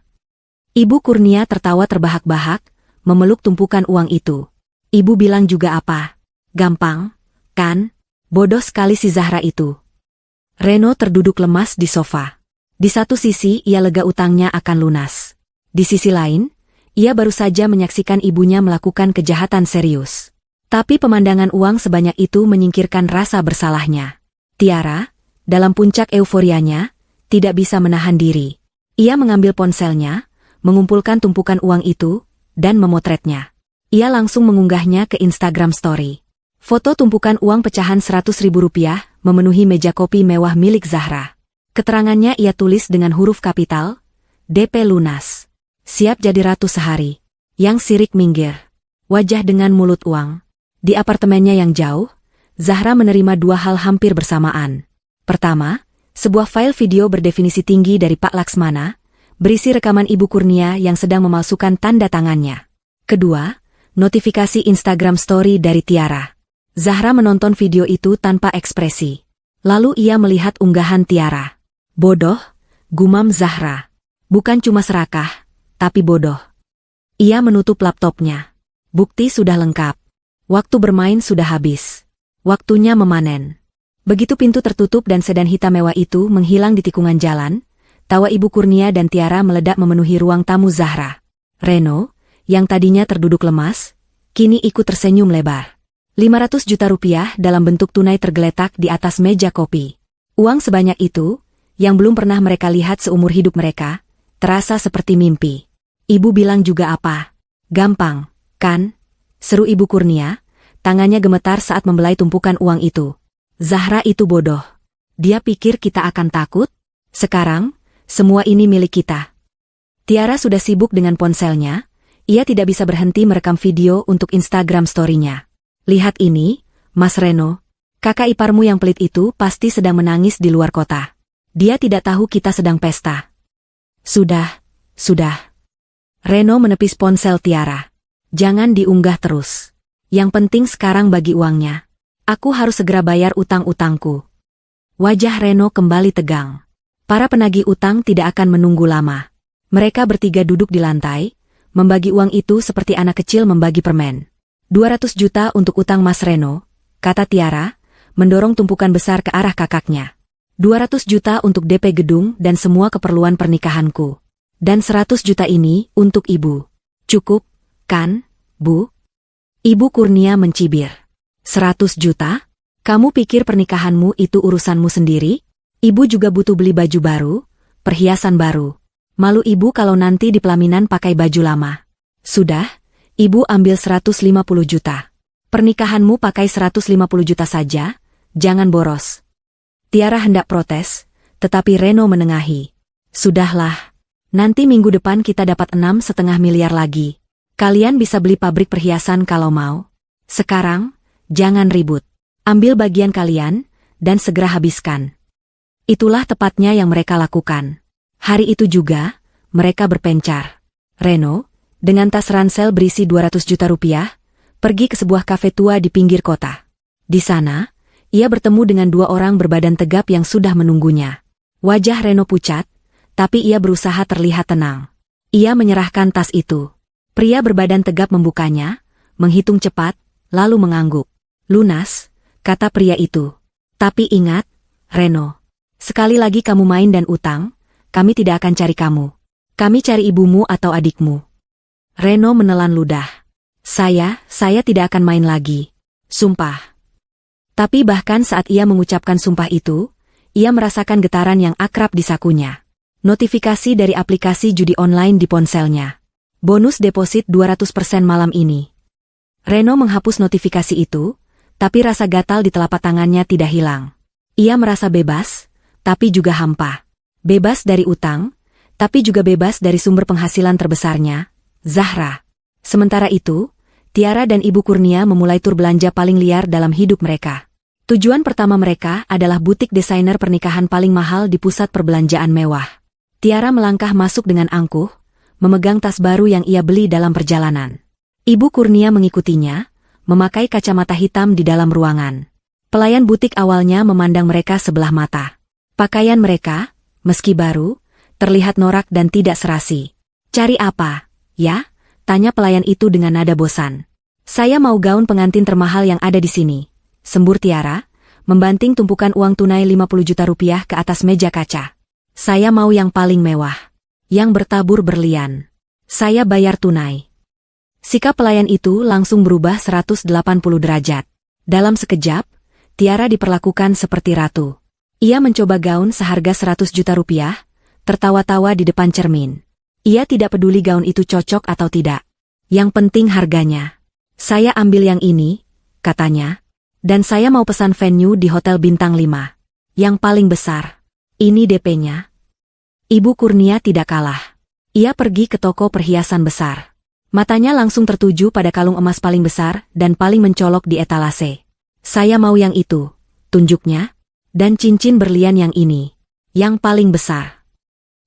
Ibu Kurnia tertawa terbahak-bahak, memeluk tumpukan uang itu. Ibu bilang juga apa? Gampang, kan? Bodoh sekali si Zahra itu. Reno terduduk lemas di sofa. Di satu sisi ia lega utangnya akan lunas. Di sisi lain, ia baru saja menyaksikan ibunya melakukan kejahatan serius. Tapi pemandangan uang sebanyak itu menyingkirkan rasa bersalahnya. Tiara, dalam puncak euforianya, tidak bisa menahan diri. Ia mengambil ponselnya, mengumpulkan tumpukan uang itu, dan memotretnya. Ia langsung mengunggahnya ke Instagram Story. Foto tumpukan uang pecahan 100.000 rupiah memenuhi meja kopi mewah milik Zahra. Keterangannya ia tulis dengan huruf kapital, DP lunas. Siap jadi ratu sehari. Yang sirik minggir. Wajah dengan mulut uang. Di apartemennya yang jauh, Zahra menerima 2 hal hampir bersamaan. Pertama, sebuah file video berdefinisi tinggi dari Pak Laksmana, berisi rekaman Ibu Kurnia yang sedang memalsukan tanda tangannya. Kedua, notifikasi Instagram Story dari Tiara. Zahra menonton video itu tanpa ekspresi. Lalu ia melihat unggahan Tiara. Bodoh, gumam Zahra. Bukan cuma serakah, tapi bodoh. Ia menutup laptopnya. Bukti sudah lengkap. Waktu bermain sudah habis. Waktunya memanen. Begitu pintu tertutup dan sedan hitam mewah itu menghilang di tikungan jalan, tawa Ibu Kurnia dan Tiara meledak memenuhi ruang tamu Zahra. Reno, yang tadinya terduduk lemas, kini ikut tersenyum lebar. 500 juta rupiah dalam bentuk tunai tergeletak di atas meja kopi. Uang sebanyak itu, yang belum pernah mereka lihat seumur hidup mereka, terasa seperti mimpi. Ibu bilang juga apa? Gampang, kan? Seru Ibu Kurnia, tangannya gemetar saat membelai tumpukan uang itu. Zahra itu bodoh. Dia pikir kita akan takut? Sekarang, semua ini milik kita. Tiara sudah sibuk dengan ponselnya, ia tidak bisa berhenti merekam video untuk Instagram story-nya. Lihat ini, Mas Reno. Kakak iparmu yang pelit itu pasti sedang menangis di luar kota. Dia tidak tahu kita sedang pesta. Sudah. Reno menepis ponsel Tiara. Jangan diunggah terus. Yang penting sekarang bagi uangnya. Aku harus segera bayar utang-utangku. Wajah Reno kembali tegang. Para penagih utang tidak akan menunggu lama. Mereka bertiga duduk di lantai, membagi uang itu seperti anak kecil membagi permen. 200 juta untuk utang Mas Reno, kata Tiara, mendorong tumpukan besar ke arah kakaknya. 200 juta untuk DP gedung dan semua keperluan pernikahanku. Dan 100 juta ini untuk ibu. Cukup, kan, Bu? Ibu Kurnia mencibir. 100 juta? Kamu pikir pernikahanmu itu urusanmu sendiri? Ibu juga butuh beli baju baru, perhiasan baru. Malu ibu kalau nanti di pelaminan pakai baju lama. Sudah, ibu ambil 150 juta. Pernikahanmu pakai 150 juta saja, jangan boros. Tiara hendak protes, tetapi Reno menengahi. Sudahlah, nanti minggu depan kita dapat 6,5 miliar lagi. Kalian bisa beli pabrik perhiasan kalau mau. Sekarang, jangan ribut. Ambil bagian kalian, dan segera habiskan. Itulah tepatnya yang mereka lakukan. Hari itu juga, mereka berpencar. Reno, dengan tas ransel berisi 200 juta rupiah, pergi ke sebuah kafe tua di pinggir kota. Di sana, ia bertemu dengan dua orang berbadan tegap yang sudah menunggunya. Wajah Reno pucat, tapi ia berusaha terlihat tenang. Ia menyerahkan tas itu. Pria berbadan tegap membukanya, menghitung cepat, lalu mengangguk. Lunas, kata pria itu. Tapi ingat, Reno. Sekali lagi kamu main dan utang, kami tidak akan cari kamu. Kami cari ibumu atau adikmu. Reno menelan ludah. Saya tidak akan main lagi. Sumpah. Tapi bahkan saat ia mengucapkan sumpah itu, ia merasakan getaran yang akrab di sakunya. Notifikasi dari aplikasi judi online di ponselnya. Bonus deposit 200% malam ini. Reno menghapus notifikasi itu, tapi rasa gatal di telapak tangannya tidak hilang. Ia merasa bebas, tapi juga hampa. Bebas dari utang, tapi juga bebas dari sumber penghasilan terbesarnya, Zahra. Sementara itu, Tiara dan Ibu Kurnia memulai tur belanja paling liar dalam hidup mereka. Tujuan pertama mereka adalah butik desainer pernikahan paling mahal di pusat perbelanjaan mewah. Tiara melangkah masuk dengan angkuh, memegang tas baru yang ia beli dalam perjalanan. Ibu Kurnia mengikutinya, memakai kacamata hitam di dalam ruangan. Pelayan butik awalnya memandang mereka sebelah mata. Pakaian mereka, meski baru, terlihat norak dan tidak serasi. Cari apa, ya? Tanya pelayan itu dengan nada bosan. Saya mau gaun pengantin termahal yang ada di sini, sembur Tiara, membanting tumpukan uang tunai 50 juta rupiah ke atas meja kaca. Saya mau yang paling mewah, yang bertabur berlian. Saya bayar tunai. Sikap pelayan itu langsung berubah 180 derajat. Dalam sekejap, Tiara diperlakukan seperti ratu. Ia mencoba gaun seharga 100 juta rupiah, tertawa-tawa di depan cermin. Ia tidak peduli gaun itu cocok atau tidak. Yang penting harganya. Saya ambil yang ini, katanya. Dan saya mau pesan venue di Hotel Bintang 5. Yang paling besar. Ini DP-nya. Ibu Kurnia tidak kalah. Ia pergi ke toko perhiasan besar. Matanya langsung tertuju pada kalung emas paling besar dan paling mencolok di etalase. Saya mau yang itu, tunjuknya. Dan cincin berlian yang ini, yang paling besar.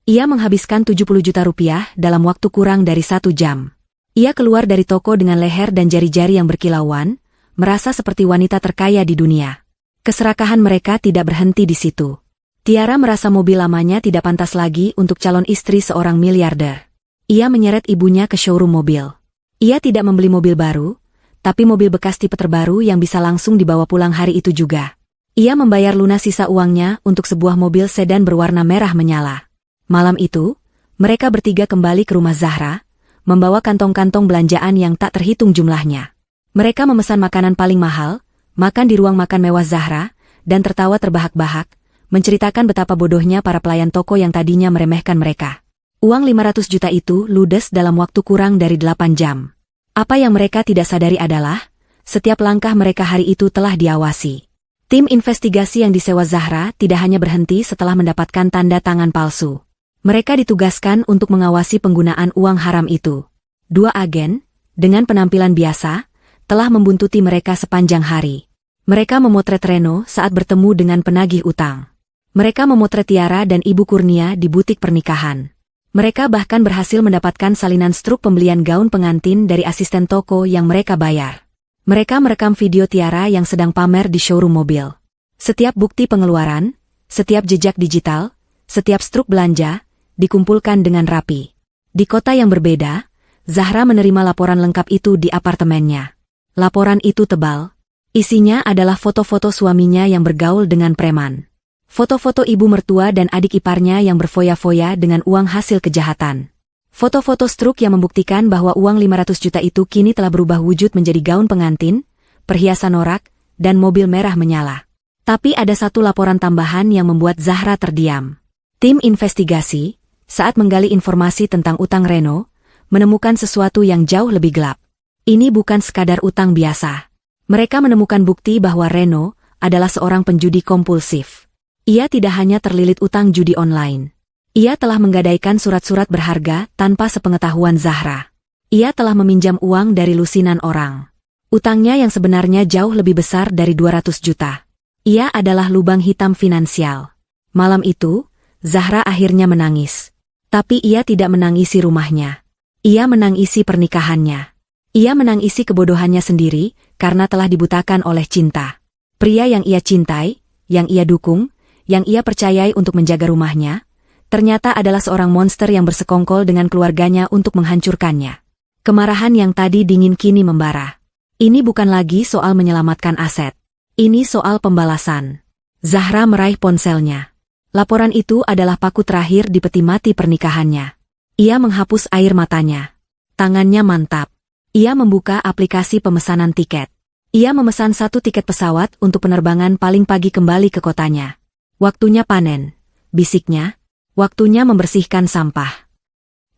Ia menghabiskan 70 juta rupiah dalam waktu kurang dari 1 jam. Ia keluar dari toko dengan leher dan jari-jari yang berkilauan, merasa seperti wanita terkaya di dunia. Keserakahan mereka tidak berhenti di situ. Tiara merasa mobil lamanya tidak pantas lagi untuk calon istri seorang miliarder. Ia menyeret ibunya ke showroom mobil. Ia tidak membeli mobil baru, tapi mobil bekas tipe terbaru yang bisa langsung dibawa pulang hari itu juga. Ia membayar lunas sisa uangnya untuk sebuah mobil sedan berwarna merah menyala. Malam itu, mereka bertiga kembali ke rumah Zahra, membawa kantong-kantong belanjaan yang tak terhitung jumlahnya. Mereka memesan makanan paling mahal, makan di ruang makan mewah Zahra, dan tertawa terbahak-bahak, menceritakan betapa bodohnya para pelayan toko yang tadinya meremehkan mereka. Uang 500 juta itu ludes dalam waktu kurang dari 8 jam. Apa yang mereka tidak sadari adalah, setiap langkah mereka hari itu telah diawasi. Tim investigasi yang disewa Zahra tidak hanya berhenti setelah mendapatkan tanda tangan palsu. Mereka ditugaskan untuk mengawasi penggunaan uang haram itu. 2 agen, dengan penampilan biasa, telah membuntuti mereka sepanjang hari. Mereka memotret Reno saat bertemu dengan penagih utang. Mereka memotret Tiara dan Ibu Kurnia di butik pernikahan. Mereka bahkan berhasil mendapatkan salinan struk pembelian gaun pengantin dari asisten toko yang mereka bayar. Mereka merekam video Tiara yang sedang pamer di showroom mobil. Setiap bukti pengeluaran, setiap jejak digital, Setiap struk belanja dikumpulkan dengan rapi. Di kota yang berbeda, Zahra menerima laporan lengkap itu di apartemennya. Laporan itu tebal. Isinya adalah foto-foto suaminya yang bergaul dengan preman. Foto-foto ibu mertua dan adik iparnya yang berfoya-foya dengan uang hasil kejahatan. Foto-foto struk yang membuktikan bahwa uang 500 juta itu kini telah berubah wujud menjadi gaun pengantin, perhiasan norak, dan mobil merah menyala. Tapi ada satu laporan tambahan yang membuat Zahra terdiam. Tim investigasi, saat menggali informasi tentang utang Reno, menemukan sesuatu yang jauh lebih gelap. Ini bukan sekadar utang biasa. Mereka menemukan bukti bahwa Reno adalah seorang penjudi kompulsif. Ia tidak hanya terlilit utang judi online. Ia telah menggadaikan surat-surat berharga tanpa sepengetahuan Zahra. Ia telah meminjam uang dari lusinan orang. Utangnya yang sebenarnya jauh lebih besar dari 200 juta. Ia adalah lubang hitam finansial. Malam itu, Zahra akhirnya menangis. Tapi ia tidak menangisi rumahnya. Ia menangisi pernikahannya. Ia menangisi kebodohannya sendiri karena telah dibutakan oleh cinta. Pria yang ia cintai, yang ia dukung, yang ia percayai untuk menjaga rumahnya, ternyata adalah seorang monster yang bersekongkol dengan keluarganya untuk menghancurkannya. Kemarahan yang tadi dingin kini membara. Ini bukan lagi soal menyelamatkan aset. Ini soal pembalasan. Zahra meraih ponselnya. Laporan itu adalah paku terakhir di peti mati pernikahannya. Ia menghapus air matanya. Tangannya mantap. Ia membuka aplikasi pemesanan tiket. Ia memesan 1 tiket pesawat untuk penerbangan paling pagi kembali ke kotanya. Waktunya panen, bisiknya. Waktunya membersihkan sampah.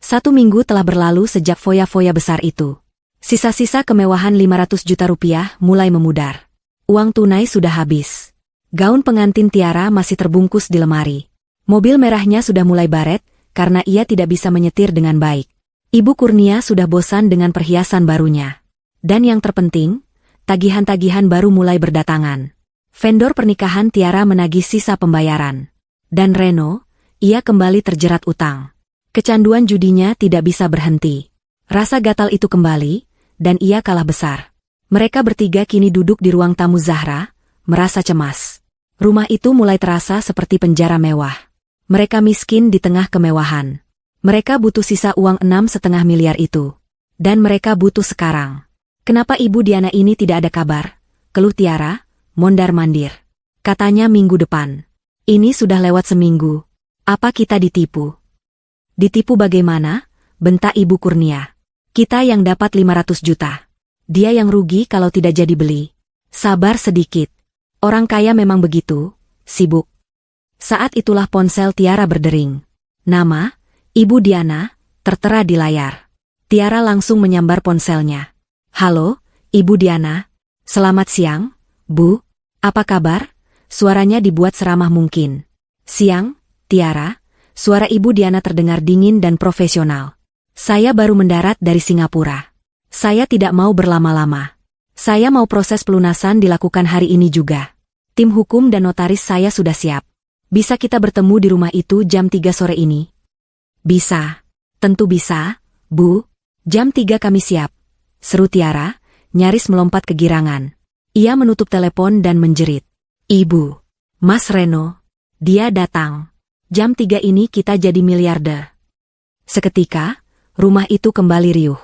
1 minggu telah berlalu sejak foya-foya besar itu. Sisa-sisa kemewahan 500 juta rupiah mulai memudar. Uang tunai sudah habis. Gaun pengantin Tiara masih terbungkus di lemari. Mobil merahnya sudah mulai baret, karena ia tidak bisa menyetir dengan baik. Ibu Kurnia sudah bosan dengan perhiasan barunya. Dan yang terpenting, tagihan-tagihan baru mulai berdatangan. Vendor pernikahan Tiara menagih sisa pembayaran. Dan Reno, ia kembali terjerat utang. Kecanduan judinya tidak bisa berhenti. Rasa gatal itu kembali, dan ia kalah besar. Mereka bertiga kini duduk di ruang tamu Zahra, merasa cemas. Rumah itu mulai terasa seperti penjara mewah. Mereka miskin di tengah kemewahan. Mereka butuh sisa uang 6,5 miliar itu. Dan mereka butuh sekarang. Kenapa Ibu Diana ini tidak ada kabar? Keluh Tiara, mondar-mandir. Katanya minggu depan. Ini sudah lewat seminggu. Apa kita ditipu? Ditipu bagaimana? Bentak Ibu Kurnia. Kita yang dapat 500 juta. Dia yang rugi kalau tidak jadi beli. Sabar sedikit. Orang kaya memang begitu, sibuk. Saat itulah ponsel Tiara berdering. Nama, Ibu Diana, tertera di layar. Tiara langsung menyambar ponselnya. Halo, Ibu Diana. Selamat siang, Bu. Apa kabar? Suaranya dibuat seramah mungkin. Siang, Tiara. Suara Ibu Diana terdengar dingin dan profesional. Saya baru mendarat dari Singapura. Saya tidak mau berlama-lama. Saya mau proses pelunasan dilakukan hari ini juga. Tim hukum dan notaris saya sudah siap. Bisa kita bertemu di rumah itu jam 3 sore ini? Bisa. Tentu bisa, Bu. Jam 3 kami siap. Seru Tiara, nyaris melompat kegirangan. Ia menutup telepon dan menjerit. Ibu. Mas Reno. Dia datang. Jam 3 ini kita jadi miliarder. Seketika, rumah itu kembali riuh.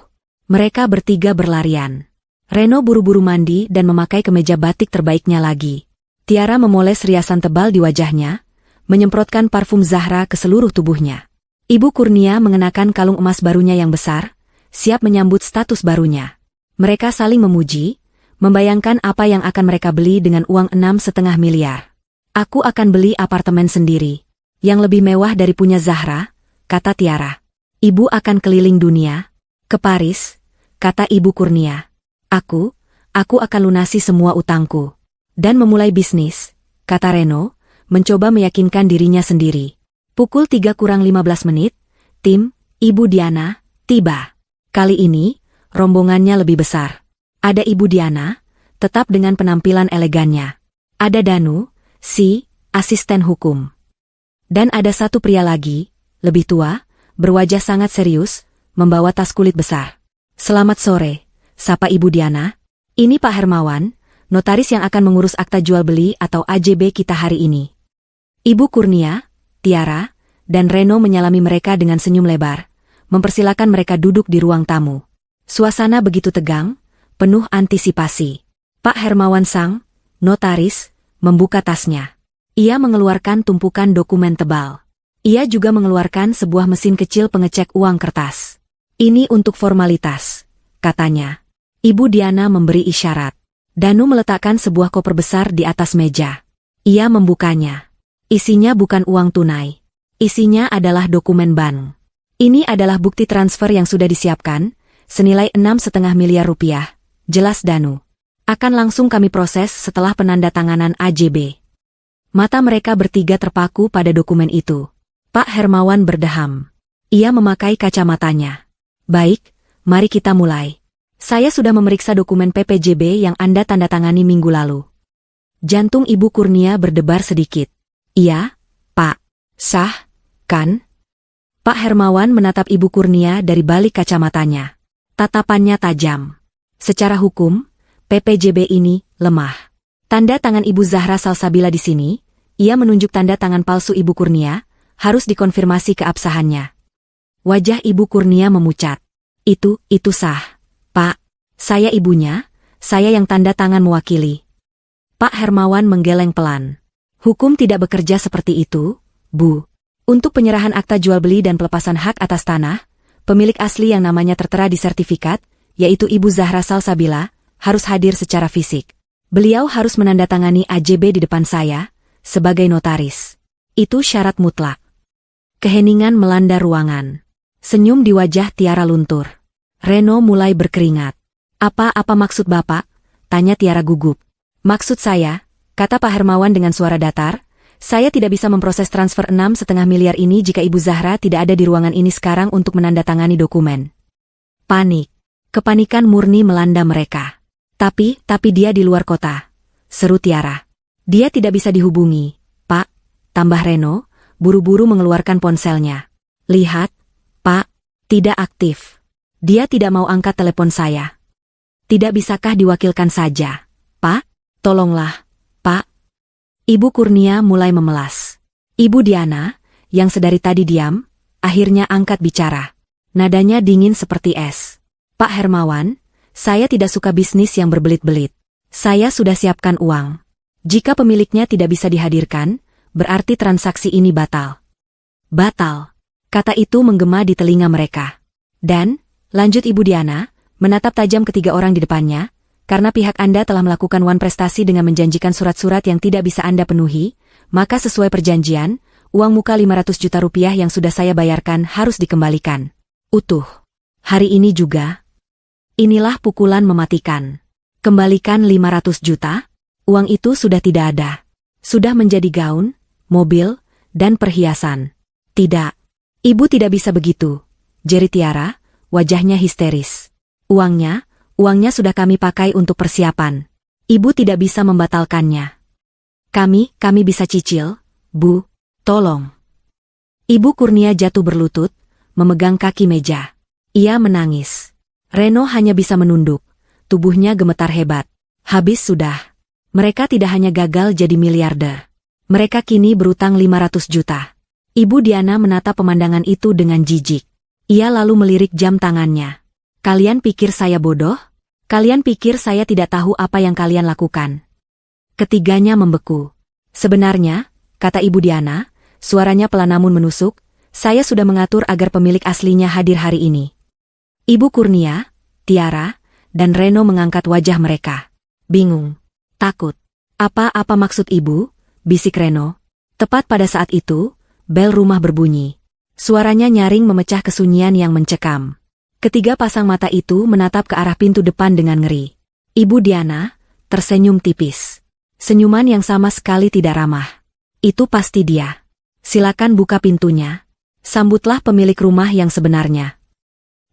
Mereka bertiga berlarian. Reno buru-buru mandi dan memakai kemeja batik terbaiknya lagi. Tiara memoles riasan tebal di wajahnya, menyemprotkan parfum Zahra ke seluruh tubuhnya. Ibu Kurnia mengenakan kalung emas barunya yang besar, siap menyambut status barunya. Mereka saling memuji, membayangkan apa yang akan mereka beli dengan uang 6,5 miliar. Aku akan beli apartemen sendiri. Yang lebih mewah dari punya Zahra, kata Tiara. Ibu akan keliling dunia. Ke Paris, kata Ibu Kurnia. Aku akan lunasi semua utangku. Dan memulai bisnis, kata Reno, mencoba meyakinkan dirinya sendiri. Pukul 3:15, tim Ibu Diana tiba. Kali ini, rombongannya lebih besar. Ada Ibu Diana, tetap dengan penampilan elegannya. Ada Danu, si asisten hukum. Dan ada satu pria lagi, lebih tua, berwajah sangat serius, membawa tas kulit besar. Selamat sore, sapa Ibu Diana. Ini Pak Hermawan, notaris yang akan mengurus akta jual beli atau AJB kita hari ini. Ibu Kurnia, Tiara, dan Reno menyalami mereka dengan senyum lebar, mempersilakan mereka duduk di ruang tamu. Suasana begitu tegang, penuh antisipasi. Pak Hermawan sang notaris membuka tasnya. Ia mengeluarkan tumpukan dokumen tebal. Ia juga mengeluarkan sebuah mesin kecil pengecek uang kertas. Ini untuk formalitas, katanya. Ibu Diana memberi isyarat. Danu meletakkan sebuah koper besar di atas meja. Ia membukanya. Isinya bukan uang tunai. Isinya adalah dokumen bank. Ini adalah bukti transfer yang sudah disiapkan, senilai 6,5 miliar rupiah, jelas Danu. Akan langsung kami proses setelah penandatanganan AJB. Mata mereka bertiga terpaku pada dokumen itu. Pak Hermawan berdeham. Ia memakai kacamatanya. Baik, mari kita mulai. Saya sudah memeriksa dokumen PPJB yang Anda tandatangani minggu lalu. Jantung Ibu Kurnia berdebar sedikit. Iya, Pak. Sah, kan? Pak Hermawan menatap Ibu Kurnia dari balik kacamatanya. Tatapannya tajam. Secara hukum, PPJB ini lemah. Tanda tangan Ibu Zahra Salsabila di sini, ia menunjuk tanda tangan palsu Ibu Kurnia, harus dikonfirmasi keabsahannya. Wajah Ibu Kurnia memucat. Itu sah. Pak, saya ibunya, saya yang tanda tangan mewakili. Pak Hermawan menggeleng pelan. Hukum tidak bekerja seperti itu, Bu. Untuk penyerahan akta jual beli dan pelepasan hak atas tanah, pemilik asli yang namanya tertera di sertifikat, yaitu Ibu Zahra Salsabila, harus hadir secara fisik. Beliau harus menandatangani AJB di depan saya, sebagai notaris. Itu syarat mutlak. Keheningan melanda ruangan. Senyum di wajah Tiara luntur. Reno mulai berkeringat. Apa maksud Bapak? Tanya Tiara gugup. Maksud saya, kata Pak Hermawan dengan suara datar, saya tidak bisa memproses transfer 6,5 miliar ini jika Ibu Zahra tidak ada di ruangan ini sekarang untuk menandatangani dokumen. Panik. Kepanikan murni melanda mereka. Tapi dia di luar kota. Seru Tiara. Dia tidak bisa dihubungi, Pak. Tambah Reno, buru-buru mengeluarkan ponselnya. Lihat, Pak, tidak aktif. Dia tidak mau angkat telepon saya. Tidak bisakah diwakilkan saja? Pak, tolonglah, Pak. Ibu Kurnia mulai memelas. Ibu Diana, yang sedari tadi diam, akhirnya angkat bicara. Nadanya dingin seperti es. Pak Hermawan, saya tidak suka bisnis yang berbelit-belit. Saya sudah siapkan uang. Jika pemiliknya tidak bisa dihadirkan, berarti transaksi ini batal. Batal. Kata itu menggema di telinga mereka. Dan, lanjut Ibu Diana, menatap tajam ketiga orang di depannya, karena pihak Anda telah melakukan prestasi dengan menjanjikan surat-surat yang tidak bisa Anda penuhi, maka sesuai perjanjian, uang muka 500 juta rupiah yang sudah saya bayarkan harus dikembalikan. Utuh. Hari ini juga. Inilah pukulan mematikan. Kembalikan 500 juta? Uang itu sudah tidak ada. Sudah menjadi gaun, mobil, dan perhiasan. Tidak. Ibu tidak bisa begitu. Jeri Tiara, wajahnya histeris. Uangnya sudah kami pakai untuk persiapan. Ibu tidak bisa membatalkannya. Kami bisa cicil, Bu. Tolong. Ibu Kurnia jatuh berlutut, memegang kaki meja. Ia menangis. Reno hanya bisa menunduk. Tubuhnya gemetar hebat. Habis sudah. Mereka tidak hanya gagal jadi miliarder. Mereka kini berutang 500 juta. Ibu Diana menatap pemandangan itu dengan jijik. Ia lalu melirik jam tangannya. Kalian pikir saya bodoh? Kalian pikir saya tidak tahu apa yang kalian lakukan? Ketiganya membeku. Sebenarnya, kata Ibu Diana, suaranya pelan namun menusuk, saya sudah mengatur agar pemilik aslinya hadir hari ini. Ibu Kurnia, Tiara, dan Reno mengangkat wajah mereka. Bingung. Takut. Apa maksud Ibu? Bisik Reno. Tepat pada saat itu, bel rumah berbunyi. Suaranya nyaring memecah kesunyian yang mencekam. Ketiga pasang mata itu menatap ke arah pintu depan dengan ngeri. Ibu Diana tersenyum tipis. Senyuman yang sama sekali tidak ramah. Itu pasti dia. Silakan buka pintunya. Sambutlah pemilik rumah yang sebenarnya.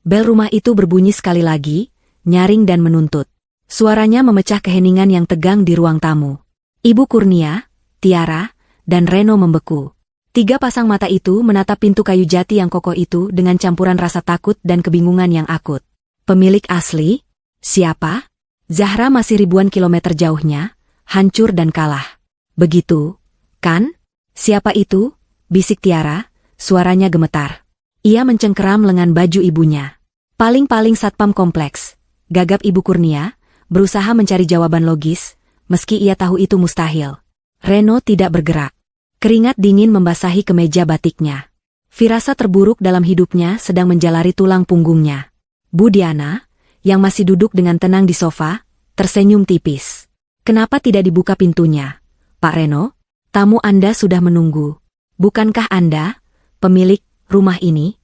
Bel rumah itu berbunyi sekali lagi, nyaring dan menuntut. Suaranya memecah keheningan yang tegang di ruang tamu. Ibu Kurnia, Tiara, dan Reno membeku. Tiga pasang mata itu menatap pintu kayu jati yang kokoh itu dengan campuran rasa takut dan kebingungan yang akut. Pemilik asli? Siapa? Zahra masih ribuan kilometer jauhnya, hancur dan kalah. Begitu, kan? Siapa itu? Bisik Tiara, suaranya gemetar. Ia mencengkeram lengan baju ibunya. Paling-paling satpam kompleks, gagap Ibu Kurnia, berusaha mencari jawaban logis, meski ia tahu itu mustahil. Reno tidak bergerak. Keringat dingin membasahi kemeja batiknya. Firasat terburuk dalam hidupnya sedang menjalari tulang punggungnya. Bu Diana, yang masih duduk dengan tenang di sofa, tersenyum tipis. Kenapa tidak dibuka pintunya? Pak Reno, tamu Anda sudah menunggu. Bukankah Anda pemilik rumah ini?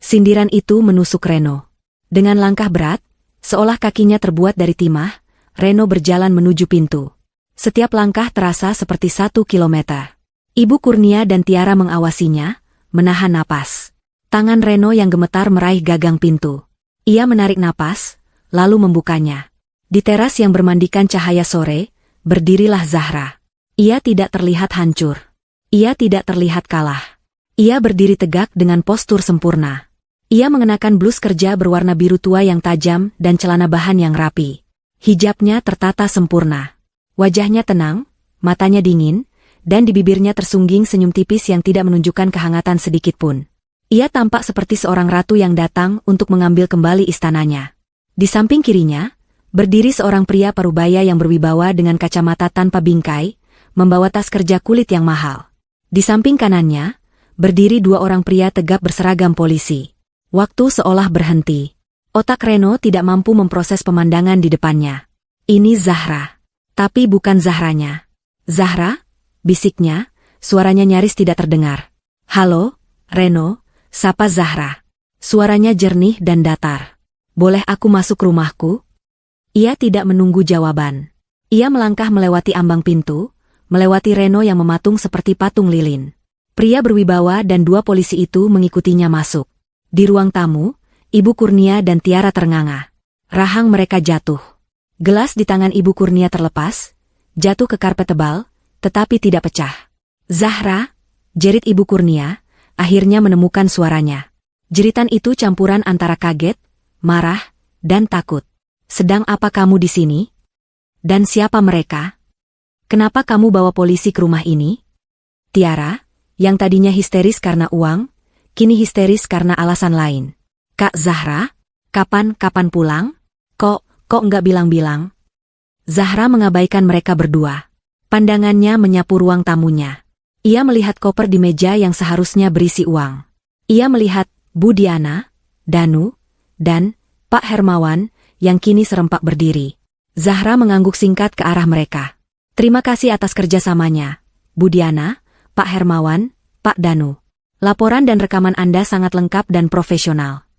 Sindiran itu menusuk Reno. Dengan langkah berat, seolah kakinya terbuat dari timah, Reno berjalan menuju pintu. Setiap langkah terasa seperti 1 kilometer. Ibu Kurnia dan Tiara mengawasinya, menahan napas. Tangan Reno yang gemetar meraih gagang pintu. Ia menarik napas, lalu membukanya. Di teras yang bermandikan cahaya sore, berdirilah Zahra. Ia tidak terlihat hancur. Ia tidak terlihat kalah. Ia berdiri tegak dengan postur sempurna. Ia mengenakan blus kerja berwarna biru tua yang tajam dan celana bahan yang rapi. Hijabnya tertata sempurna. Wajahnya tenang, matanya dingin, dan di bibirnya tersungging senyum tipis yang tidak menunjukkan kehangatan sedikitpun. Ia tampak seperti seorang ratu yang datang untuk mengambil kembali istananya. Di samping kirinya, berdiri seorang pria parubaya yang berwibawa dengan kacamata tanpa bingkai, membawa tas kerja kulit yang mahal. Di samping kanannya, berdiri 2 orang pria tegap berseragam polisi. Waktu seolah berhenti. Otak Reno tidak mampu memproses pemandangan di depannya. Ini Zahra. Tapi bukan Zahranya. Zahra? Bisiknya, suaranya nyaris tidak terdengar. Halo, Reno, sapa Zahra. Suaranya jernih dan datar. Boleh aku masuk rumahku? Ia tidak menunggu jawaban. Ia melangkah melewati ambang pintu, melewati Reno yang mematung seperti patung lilin. Pria berwibawa dan 2 polisi itu mengikutinya masuk. Di ruang tamu, Ibu Kurnia dan Tiara ternganga. Rahang mereka jatuh. Gelas di tangan Ibu Kurnia terlepas, jatuh ke karpet tebal, tetapi tidak pecah. Zahra, jerit Ibu Kurnia, akhirnya menemukan suaranya. Jeritan itu campuran antara kaget, marah, dan takut. Sedang apa kamu di sini? Dan siapa mereka? Kenapa kamu bawa polisi ke rumah ini? Tiara, yang tadinya histeris karena uang, kini histeris karena alasan lain. Kak Zahra, kapan pulang? Kok enggak bilang-bilang? Zahra mengabaikan mereka berdua. Pandangannya menyapu ruang tamunya. Ia melihat koper di meja yang seharusnya berisi uang. Ia melihat Bu Diana, Danu, dan Pak Hermawan yang kini serempak berdiri. Zahra mengangguk singkat ke arah mereka. Terima kasih atas kerjasamanya, Bu Diana, Pak Hermawan, Pak Danu. Laporan dan rekaman Anda sangat lengkap dan profesional.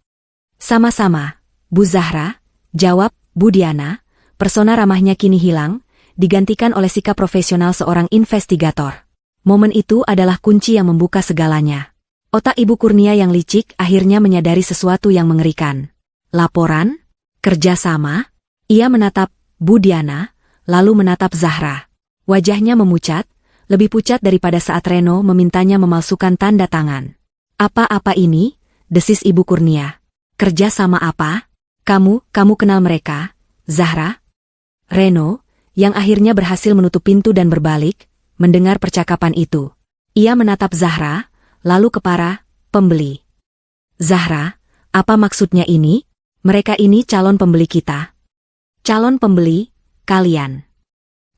Sama-sama, Bu Zahra, jawab Bu Diana. Persona ramahnya kini hilang, digantikan oleh sikap profesional seorang investigator. Momen itu adalah kunci yang membuka segalanya. Otak Ibu Kurnia yang licik akhirnya menyadari sesuatu yang mengerikan. Laporan? Kerjasama? Ia menatap Bu Diana, lalu menatap Zahra. Wajahnya memucat, lebih pucat daripada saat Reno memintanya memalsukan tanda tangan. Apa-apa ini? Desis Ibu Kurnia. Kerja sama apa? Kamu kenal mereka, Zahra? Reno, yang akhirnya berhasil menutup pintu dan berbalik, mendengar percakapan itu. Ia menatap Zahra, lalu ke para pembeli. Zahra, apa maksudnya ini? Mereka ini calon pembeli kita. Calon pembeli, kalian.